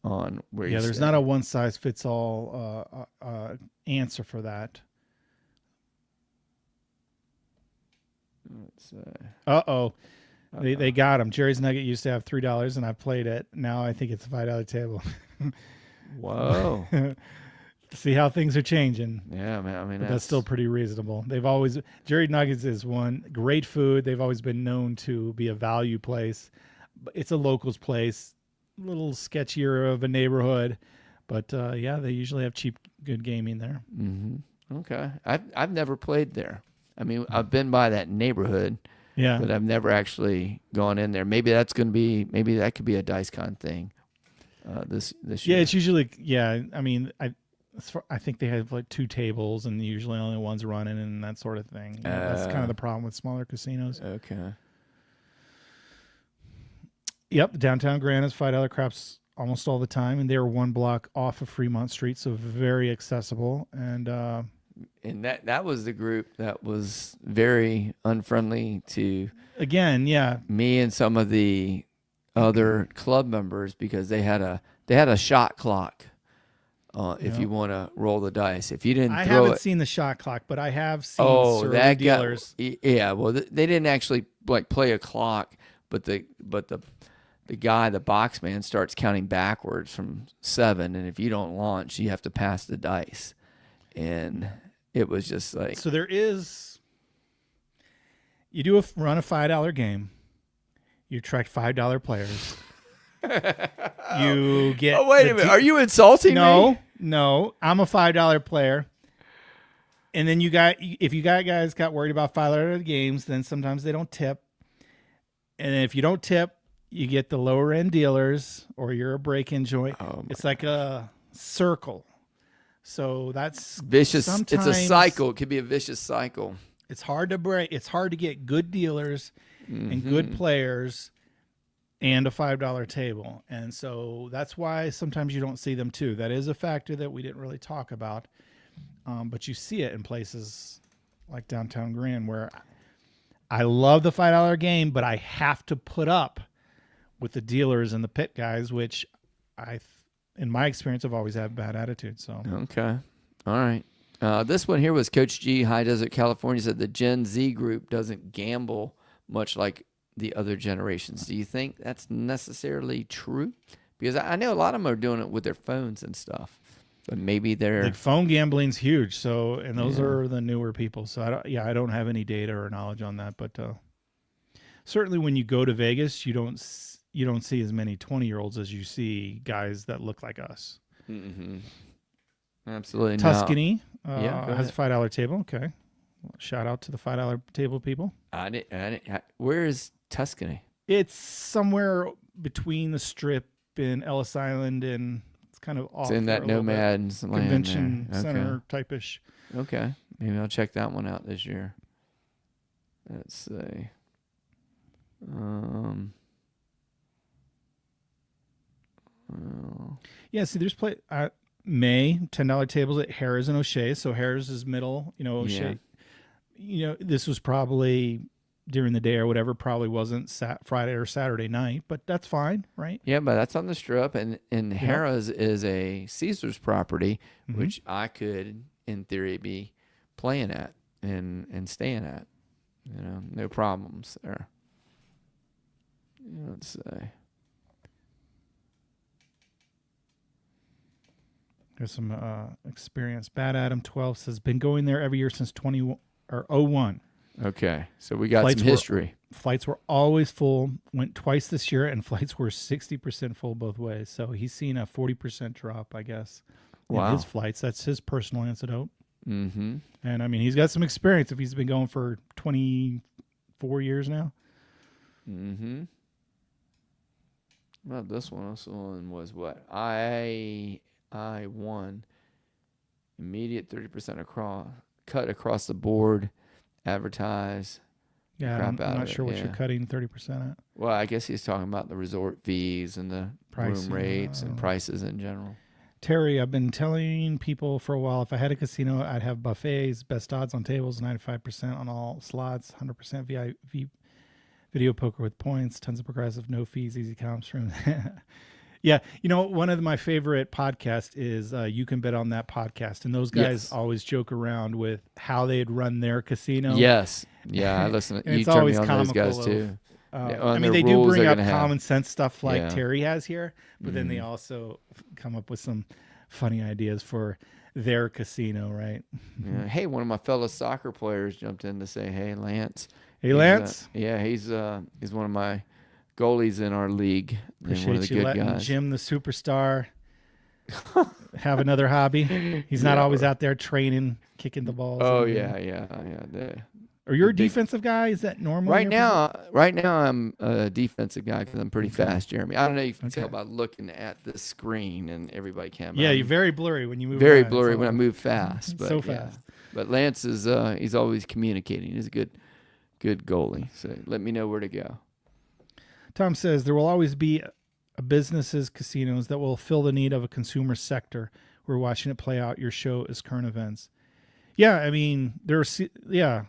on where you There's stay. not a one size fits all answer for that. Let's They got him. Jerry's Nugget used to have $3, and I played it. Now I think it's a $5 table. Whoa. See how things are changing. Yeah, man. I mean, But that's still pretty reasonable. Jerry Nuggets is one great food. They've always been known to be a value place. But it's a locals place, a little sketchier of a neighborhood. But they usually have cheap, good gaming there. Mm-hmm. Okay. I've never played there. I mean, I've been by that neighborhood, but I've never actually gone in there. Maybe that could be a DiceCon thing this year. Yeah, it's usually, I mean, I think they have like 2 tables and usually only one's running and that sort of thing. That's kind of the problem with smaller casinos. Okay. Yep, downtown Grand is $5 craps almost all the time, and they're 1 block off of Fremont Street, so very accessible. And that was the group that was very unfriendly to me and some of the other club members, because they had a shot clock. If you want to roll the dice, if you didn't, I haven't seen the shot clock, but I have seen surly dealers. Well, they didn't actually like play a clock, but the guy, the box man, starts counting backwards from 7, and if you don't launch, you have to pass the dice, and it was just like. So you do run a $5 game, you attract $5 players. You get. Oh, wait a minute! Are you insulting me? No, I'm a $5 player. And then if you guys got worried about $5 games, then sometimes they don't tip. And then if you don't tip, you get the lower end dealers, or you're a break-in joint. It's like a circle. So that's vicious. It's a cycle. It could be a vicious cycle. It's hard to break. It's hard to get good dealers and good players and a $5 table. And so that's why sometimes you don't see them too. That is a factor that we didn't really talk about. But you see it in places like downtown Grand, where I love the $5 game, but I have to put up with the dealers and the pit guys, which in my experience, have always had bad attitude. So okay. All right. This one here was Coach G, High Desert, California, said the Gen Z group doesn't gamble much like the other generations. Do you think that's necessarily true? Because I know a lot of them are doing it with their phones and stuff, but maybe they're like phone gambling's huge. So, and those are the newer people. So I don't have any data or knowledge on that, but certainly when you go to Vegas, you don't see as many 20-year-olds as you see guys that look like us. Mm-hmm. Absolutely. Tuscany has a $5 table. Okay. Shout out to the $5 table people. Where is Tuscany? It's somewhere between the Strip and Ellis Island, and it's kind of off. It's in that nomad convention center type-ish. Okay. Maybe I'll check that one out this year. Let's see. See, there's May $10 tables at Harrah's and O'Shea. So Harrah's is middle. O'Shea. This was probably during the day or whatever. Probably wasn't Friday or Saturday night, but that's fine, right? Yeah, but that's on the Strip, and Harrah's is a Caesars property, which I could, in theory, be playing at and staying at. No problems there. Let's see. There's some experience. Bad Adam 12 says, been going there every year since 01. Okay, so we got some history. Flights were always full. Went twice this year, and flights were 60% full both ways. So he's seen a 40% drop, I guess, in his flights. That's his personal anecdote. Mm-hmm. And, I mean, he's got some experience if he's been going for 24 years now. Mm-hmm. Well, this one was what? I won Immediate 30% across, cut across the board, advertise. Yeah, Crap I'm out not of it, sure what yeah. you're cutting 30% at. Well, I guess he's talking about the resort fees and the Pricing, room rates and prices in general. Terry, I've been telling people for a while, if I had a casino, I'd have buffets, best odds on tables, 95% on all slots, 100% VIP video poker with points, tons of progressive, no fees, easy comps from. Yeah, one of my favorite podcasts is You Can Bet on That podcast, and those guys always joke around with how they'd run their casino. Yes, yeah, I listen. And You it's turn always me on those guys comical too. I mean, they do bring up common sense stuff like Terry has here, but then they also come up with some funny ideas for their casino, right? Yeah. Hey, one of my fellow soccer players jumped in to say, "Hey, Lance." Hey, Lance. He's one of my goalies in our league. Appreciate one of the you good letting guys. Jim, the superstar, have another hobby. He's not always out there training, kicking the balls. Oh yeah. Are you a defensive guy? Is that normal? Right now I'm a defensive guy because I'm pretty fast, Jeremy. I don't know if you can tell by looking at the screen and everybody can. Yeah, you're very blurry when you move. Very blurry when I move fast. But so fast. But Lance is he's always communicating. He's a good goalie. So let me know where to go. Tom says there will always be businesses, casinos that will fill the need of a consumer sector. We're watching it play out. Your show is current events. Yeah, I mean the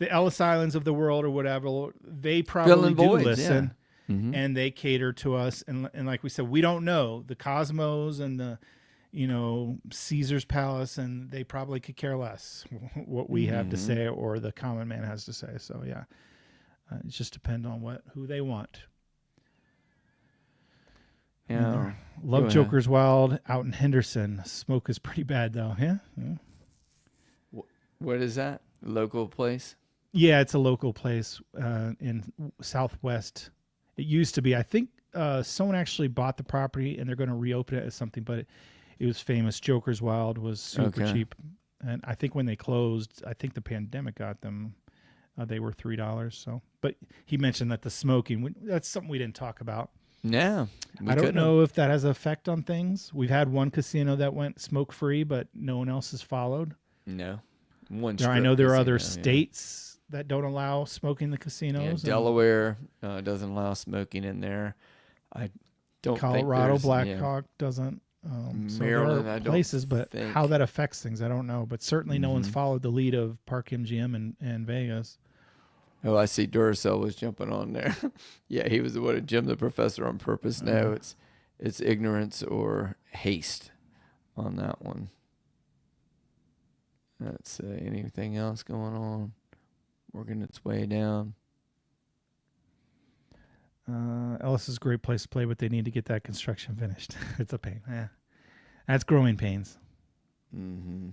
Ellis Islands of the world or whatever, they probably do listen and they cater to us. And like we said, we don't know the Cosmos and the, Caesar's Palace, and they probably could care less what we have to say or the common man has to say. So yeah, it just depends on who they want. Yeah. Love Joker's Wild out in Henderson. Smoke is pretty bad though. Yeah. What is that? Local place? Yeah, it's a local place in Southwest. It used to be. I think someone actually bought the property and they're going to reopen it as something, but it was famous. Joker's Wild was super cheap. And I think when they closed, I think the pandemic got them. They were $3. So, but he mentioned that the smoking, that's something we didn't talk about. Yeah. I don't know if that has an effect on things. We've had one casino that went smoke free, but no one else has followed. No. I know there are other states that don't allow smoking in the casinos. Yeah, Delaware doesn't allow smoking in there. I don't Colorado think Blackhawk doesn't. Maryland, so there are places, but how that affects things, I don't know. But certainly no one's followed the lead of Park MGM and Vegas. Oh, I see Duracell was jumping on there. Yeah, he was the one to Jim the Professor on purpose. No, it's ignorance or haste on that one. Let's see, anything else going on? Working its way down. Ellis is a great place to play, but they need to get that construction finished. It's a pain. Yeah. That's growing pains. Mm-hmm.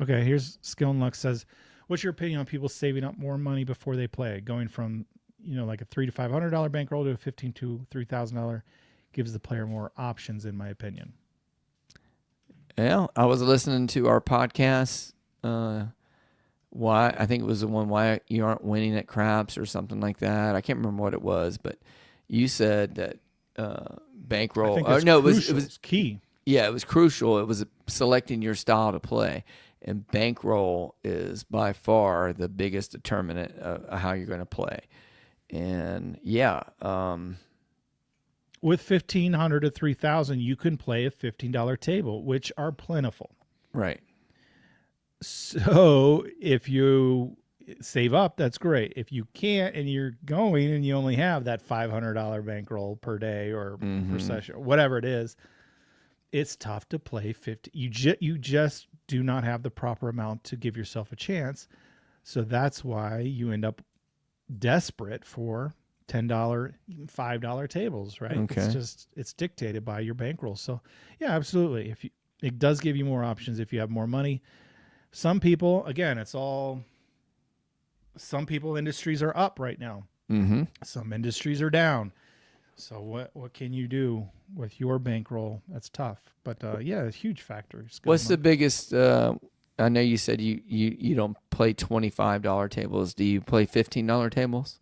Okay, here's Skill and Luck says, what's your opinion on people saving up more money before they play? Going from, like a $300 to $500 bankroll to a $1,500 to $3,000 gives the player more options, in my opinion. Yeah, I was listening to our podcast. Why I think it was the one why you aren't winning at craps or something like that. I can't remember what it was, but you said that bankroll. It was key. Yeah, it was crucial. It was selecting your style to play, and bankroll is by far the biggest determinant of how you're going to play. And with $1,500 to $3,000, you can play a $15 table, which are plentiful. Right. So if you save up, that's great. If you can't and you're going and you only have that $500 bankroll per day or per session, whatever it is, it's tough to play 50. You just do not have the proper amount to give yourself a chance. So that's why you end up desperate for $10, even $5 tables, right? Okay. It's dictated by your bankroll. So yeah, absolutely. It does give you more options if you have more money. Some people, again, some people industries are up right now. Mm-hmm. Some industries are down. So what can you do with your bankroll? That's tough. But yeah, a huge factor. What's the biggest? I know you said you don't play $25 tables. Do you play $15 tables?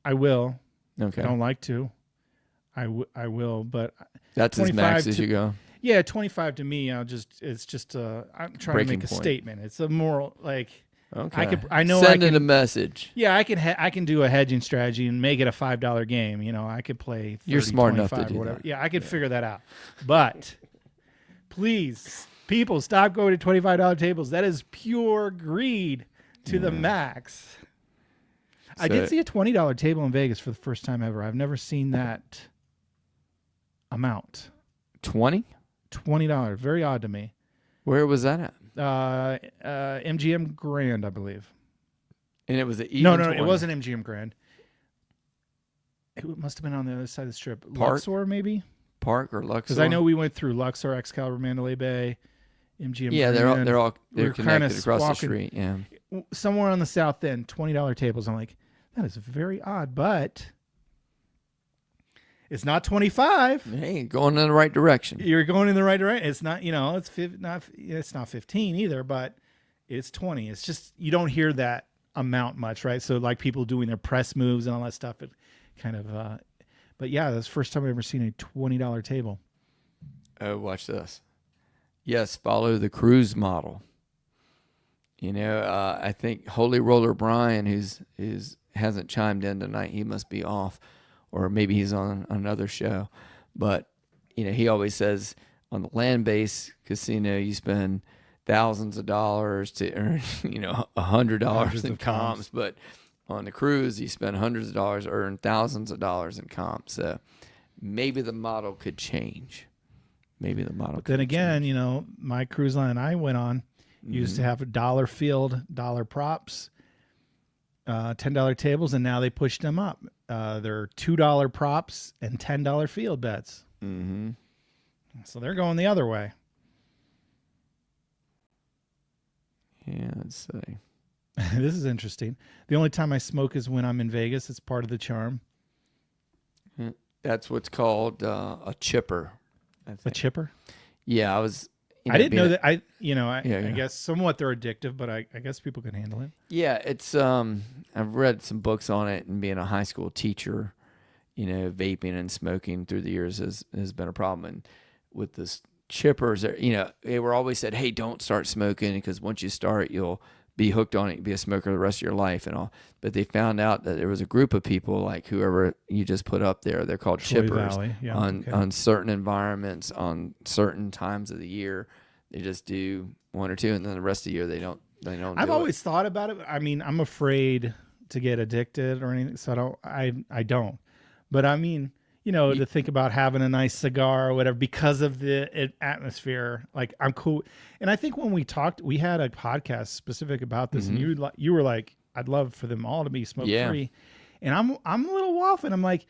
I will. Okay. I don't like to. I will, but That's as 25 max as to- you go. yeah, 25 to me, it's just I'm trying Breaking to make a point. statement. It's a moral, like, Okay. I know Send I it a can, message. yeah, I can do a hedging strategy and make it a $5 game. You know, I could play 30, You're smart enough to 25 do or whatever. that. Yeah, I could figure that out. But please, people, stop going to $25 tables. That is pure greed to the max. I did see a $20 table in Vegas for the first time ever. I've never seen that amount. 20? $20. Very odd to me. Where was that at? MGM Grand, I believe. And it was an even No, 20. it wasn't MGM Grand. It must have been on the other side of the strip. Park? Luxor, maybe? Park or Luxor? Because I know we went through Luxor, Excalibur, Mandalay Bay, MGM Yeah, Grand. they're We're connected kinda across the walking- street. Yeah. Somewhere on the south end, $20 tables. I'm like, that is very odd, but it's not 25. Hey, going in the right direction. You're going in the right direction. It's not, it's not 15 either, but it's 20. It's just you don't hear that amount much, right? So like people doing their press moves and all that stuff, it kind of but yeah, that's the first time I've ever seen a $20 table. Oh, watch this. Yes, follow the cruise model. You know, I think Holy Roller Brian, who's hasn't chimed in tonight, he must be off, or maybe he's on another show. But you know, he always says on the land-based casino, you spend thousands of dollars to earn, you know, $100 Hundreds in of comps, but on the cruise, you spend hundreds of dollars, earn thousands of dollars in comps. So maybe the model could change. Maybe the model. But then again, you know, my cruise line I went on used to have a $1 field, $1 props, $10 tables, and now they pushed them up. They're $2 props and $10 field bets. Mm-hmm. So they're going the other way. Yeah, let's see. This is interesting. The only time I smoke is when I'm in Vegas. It's part of the charm. That's what's called a chipper. A chipper? Yeah, I was. I didn't know that. I Yeah. guess somewhat they're addictive, but I guess people can handle it. Yeah, it's. I've read some books on it, and being a high school teacher, you know, vaping and smoking through the years has been a problem. And with this chippers, you know, they were always said, "Hey, don't start smoking because once you start, you'll be hooked on it, be a smoker the rest of your life and all." But they found out that there was a group of people, like whoever you just put up there, they're called Troy chippers Valley, yeah, on certain environments, on certain times of the year. They just do one or two, and then the rest of the year they don't. I've always thought about it. I mean, I'm afraid to get addicted or anything, so I don't. But I mean, you know, to think about having a nice cigar or whatever because of the atmosphere, like I'm cool. And I think when we talked, we had a podcast specific about this, and you were like, "I'd love for them all to be smoke free," and I'm a little off, and I'm like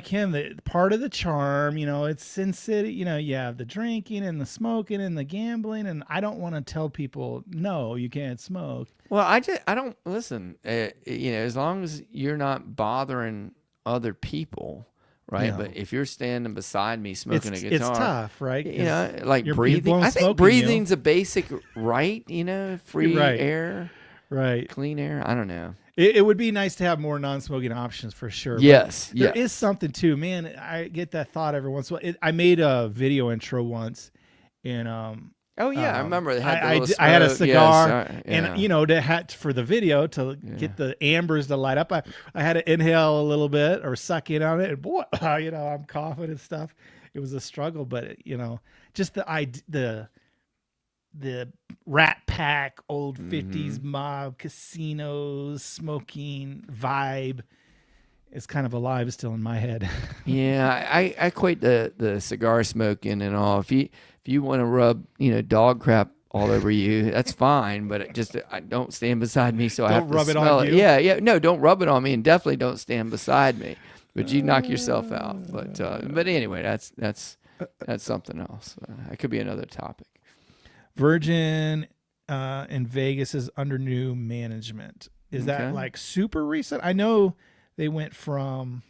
him. The part of the charm, you know, it's Sin City. You know, you have the drinking and the smoking and the gambling, and I don't want to tell people no, you can't smoke. Well, I don't listen. You know, as long as you're not bothering other people. Right, No. but if you're standing beside me smoking a guitar, it's tough, right? You know, like you're breathing. blowing I smoke think in you. breathing's a basic right. You know, free Right. air, Right. clean air. I don't know. It would be nice to have more non-smoking options for sure. but Yes, there is something too, man. I get that thought every once in a while. I made a video intro once, and Oh yeah, I remember they had the I little I had a smoke. cigar, Yes, yeah. and you know, for the video to get the ambers to light up, I had to inhale a little bit or suck in on it, and boy, you know, I'm coughing and stuff. It was a struggle, but you know, just the Rat Pack, old 50s mob, casinos, smoking vibe is kind of alive still in my head. Yeah, I equate the cigar smoking and all. If you want to rub, you know, dog crap all over you, that's fine. But I don't stand beside me, so I have to rub it on smell it. you? Yeah. No, don't rub it on me, and definitely don't stand beside me. But you knock yourself out. But anyway, that's something else. It could be another topic. Virgin in Vegas is under new management. Is that like super recent? I know they went from,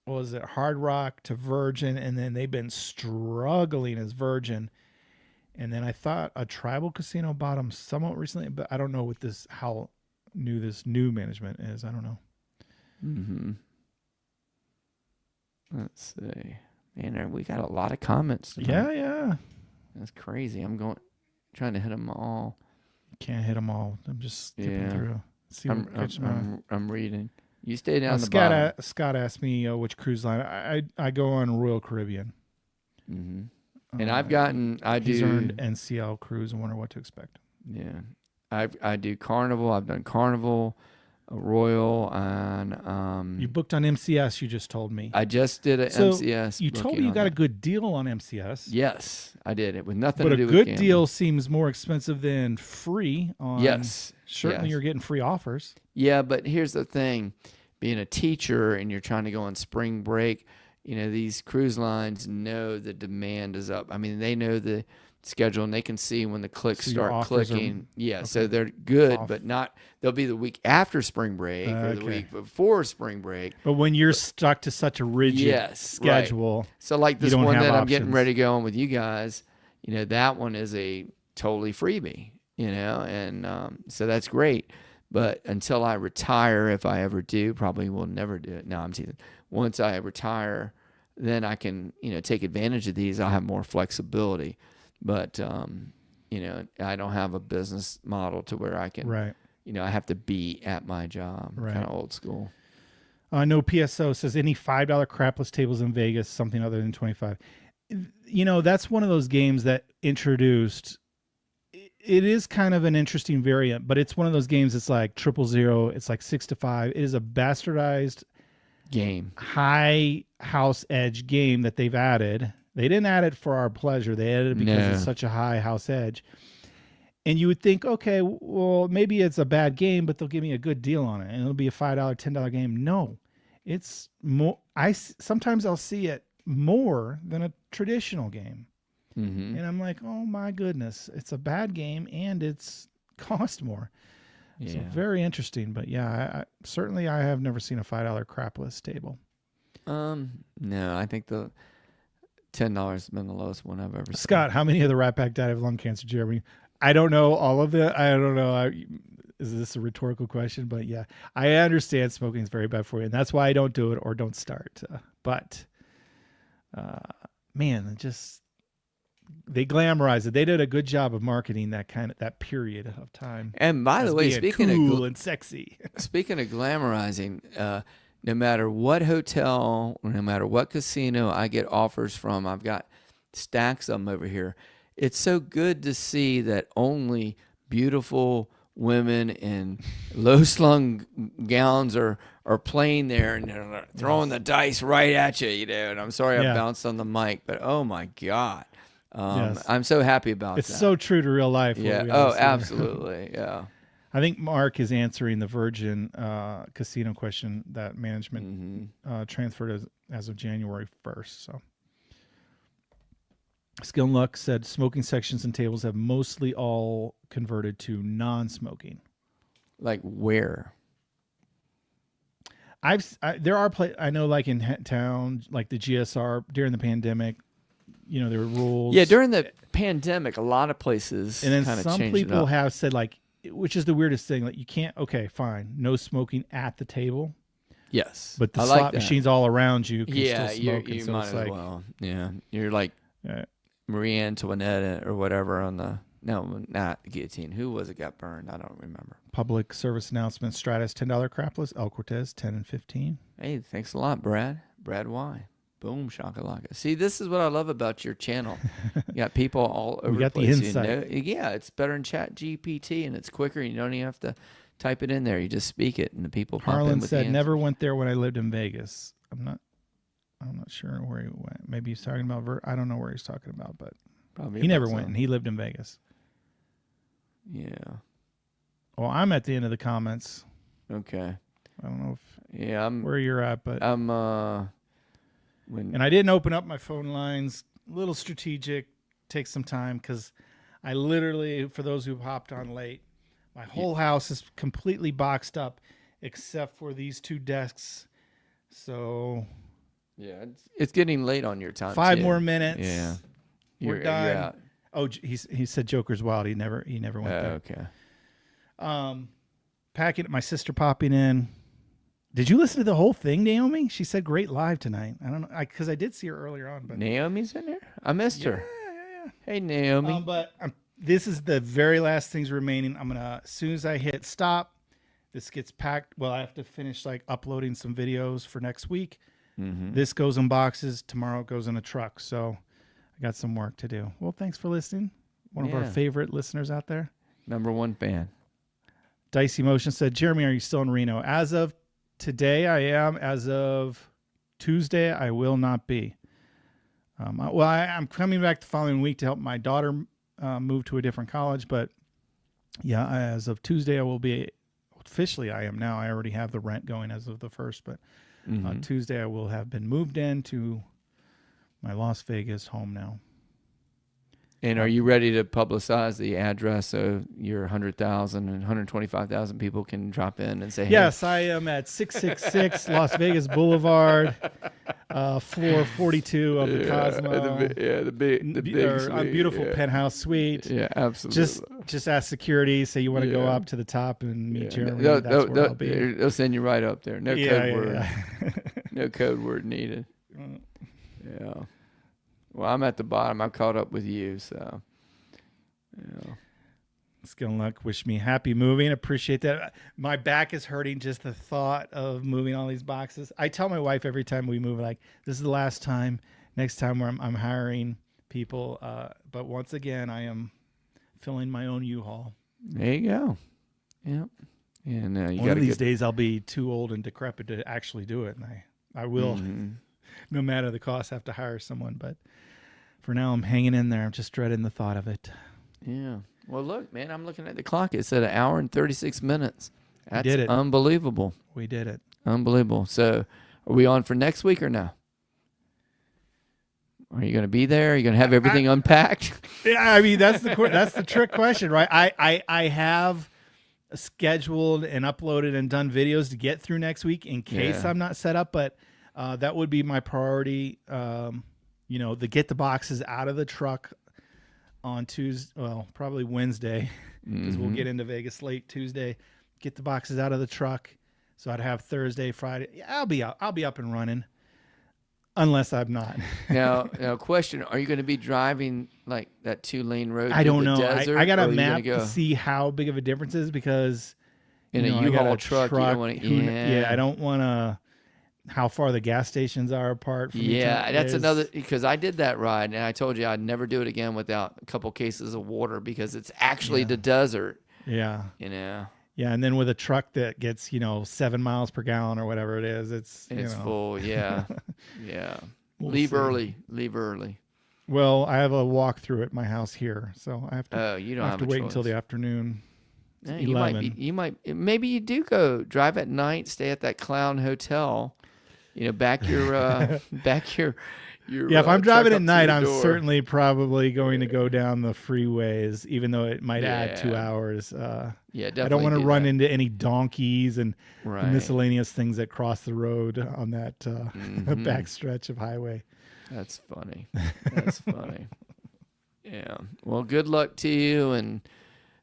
what was it, Hard Rock to Virgin, and then they've been struggling as Virgin. And then I thought a tribal casino bought them somewhat recently, but I don't know how new this new management is. I don't know. Mm-hmm. Let's see. Man, we got a lot of comments tonight. Yeah. That's crazy. Trying to hit them all. Can't hit them all. I'm just skipping through. See what catches my eye. I'm reading. You stay down the bottom. Scott asked me which cruise line. I go on Royal Caribbean. Mm-hmm. And he's earned NCL cruise and wonder what to expect. Yeah. I do Carnival. I've done Carnival, Royal, and you booked on MCS. You just told me. I just did an MCS. You told me you got a good deal on MCS. Yes, I did. It with nothing to do with But a good gambling. deal seems more expensive than free. Yes, certainly you're getting free offers. Yeah, but here's the thing: being a teacher and you're trying to go on spring break, these cruise lines know the demand is up. I mean, they know the schedule and they can see when the clicks start clicking. So they're good, but not. They'll be the week after spring break or the week before spring break. But when you're stuck to such a rigid schedule, right. So like this one that I'm getting ready to go on with you guys, that one is a totally freebie, and so that's great. But until I retire, if I ever do, probably will never do it. No, I'm teasing. Once I retire, then I can, take advantage of these. I'll have more flexibility. But, I don't have a business model to where I can, I have to be at my job. Kind of old school. No PSO says any $5 crapless tables in Vegas, something other than 25. That's one of those games that introduced. It is kind of an interesting variant, but it's one of those games. It's like 000. It's like 6 to 5. It is a bastardized game, high house edge game that they've added. They didn't add it for our pleasure. They added it because it's such a high house edge. And you would think, okay, well, maybe it's a bad game, but they'll give me a good deal on it, and it'll be a $5, $10 game. No, it's more. Sometimes I'll see it more than a traditional game. Mm-hmm. And I'm like, oh my goodness, it's a bad game and it's cost more. Yeah. So very interesting. But yeah, certainly I have never seen a $5 crapless table. No, I think the $10 has been the lowest one I've ever seen. Scott, how many of the Rat Pack died of lung cancer, Jeremy? I don't know all of it. I don't know. Is this a rhetorical question? But yeah, I understand smoking is very bad for you, and that's why I don't do it or don't start. Man, they glamorize it. They did a good job of marketing that period of time. And by the way, speaking cool of cool and sexy, speaking of glamorizing, no matter what hotel, no matter what casino I get offers from, I've got stacks of them over here. It's so good to see that only beautiful women in low-slung gowns are playing there and they're throwing the dice right at you, And I'm sorry I bounced on the mic, but oh my God. I'm so happy about it's that. It's so true to real life. Yeah. Oh, absolutely. Yeah. I think Mark is answering the Virgin casino question that management transferred as of January 1st. So, Skill and Luck said smoking sections and tables have mostly all converted to non-smoking. Like where? There are I know, like in town, like the GSR during the pandemic. There were rules. Yeah, during the pandemic, a lot of places and then kind of changed some people it up. have said, like, which is the weirdest thing, like you can't. Okay, fine, no smoking at the table. Yes, but the slot machines all around you can still smoke. You might as well. Yeah, you're like Marie Antoinette or whatever on the not the guillotine. Who was it got burned? I don't remember. Public service announcement: Stratus $10 crapless, El Cortez 10 and 15. Hey, thanks a lot, Brad. Brad Y. Boom, shakalaka. See, this is what I love about your channel. You got people all over the place. The insight. Yeah, it's better than Chat GPT, and it's quicker. You don't even have to type it in there. You just speak it, and the people pop in Harlan with said, the never went there when I lived in Vegas. I'm not sure where he went. Maybe he's talking about, I don't know where he's talking about, but probably he never went, and he lived in Vegas. Yeah. Well, I'm at the end of the comments. Okay. I don't know where you're at, but I'm and I didn't open up my phone lines. A little strategic. Takes some time because I literally, for those who hopped on late, my whole house is completely boxed up except for these two desks. So yeah, it's getting late on your time. 5 more minutes. Yeah, we're done. You're out. Oh, he said Joker's Wild. He never went there. Okay. Packing. My sister popping in. Did you listen to the whole thing, Naomi? She said great live tonight. I don't know, because I did see her earlier on. But Naomi's in there? I missed her. Yeah. Hey, Naomi. But this is the very last things remaining. I'm gonna, as soon as I hit stop, this gets packed. Well, I have to finish like uploading some videos for next week. This goes in boxes. Tomorrow it goes in a truck. So I got some work to do. Well, thanks for listening. One of our favorite listeners out there. Number one fan. Dicey Motion said, Jeremy, are you still in Reno? As of today, I am. As of Tuesday, I will not be. I'm coming back the following week to help my daughter move to a different college. But yeah, as of Tuesday, I will be. Officially, I am now. I already have the rent going as of the 1st. But Tuesday, I will have been moved into my Las Vegas home now. And are you ready to publicize the address so your 100,000 and 125,000 people can drop in and say, hey? Yes, I am at 666 Las Vegas Boulevard, floor 42 of the Cosmo. The big beautiful penthouse suite. Yeah, absolutely. Just ask security, say you want to go up to the top and meet Jeremy. That's where I'll be. They'll send you right up there. No code word. No code word needed. Yeah. Well, I'm at the bottom. I'm caught up with you, so yeah. Skill and luck. Wish me happy moving. Appreciate that. My back is hurting just the thought of moving all these boxes. I tell my wife every time we move, like, this is the last time. Next time where I'm hiring people. But once again, I am filling my own U-Haul. There you go. Yep. And one of these days I'll be too old and decrepit to actually do it, and I will. No matter the cost, have to hire someone. But for now, I'm hanging in there. I'm just dreading the thought of it. Yeah. Well, look, man, I'm looking at the clock. It said 1 hour and 36 minutes. That's did it. Unbelievable. We did it. Unbelievable. So are we on for next week or no? Are you going to be there? Are you going to have everything unpacked? Yeah, I mean, that's the trick question, right? I have scheduled and uploaded and done videos to get through next week in case I'm not set up, but that would be my priority. To get the boxes out of the truck on Tuesday, well, probably Wednesday, because we'll get into Vegas late Tuesday. Get the boxes out of the truck, so I'd have Thursday, Friday. Yeah, I'll be up and running, unless I'm not. Now, question: are you going to be driving like that 2-lane road? I don't know. Desert, I got a map to see how big of a difference is because in a U-Haul truck, you don't want to. I don't want to. How far the gas stations are apart from each other. That's another, because I did that ride and I told you I'd never do it again without a couple cases of water because it's actually the desert. Yeah. Yeah, and then with a truck that gets, 7 miles per gallon or whatever it is, it's full. Yeah. Yeah. Leave early. Well, I have a walkthrough at my house here, so I have to you don't have to wait until the afternoon. Yeah, maybe you do go drive at night, stay at that clown hotel. Back your if I'm driving at night, I'm certainly probably going to go down the freeways, even though it might add 2 hours. Definitely. I don't want to run into any donkeys and the miscellaneous things that cross the road on that back stretch of highway. That's funny. That's funny. Yeah. Well, good luck to you, and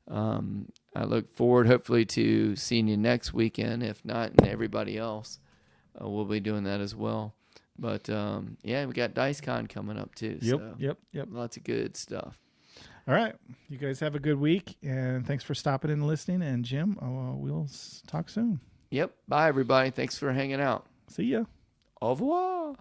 I look forward, hopefully, to seeing you next weekend. If not, and everybody else. We'll be doing that as well. But, we got DiceCon coming up, too. Yep. Lots of good stuff. All right. You guys have a good week, and thanks for stopping in and listening. And, Jim, we'll talk soon. Yep. Bye, everybody. Thanks for hanging out. See ya. Au revoir.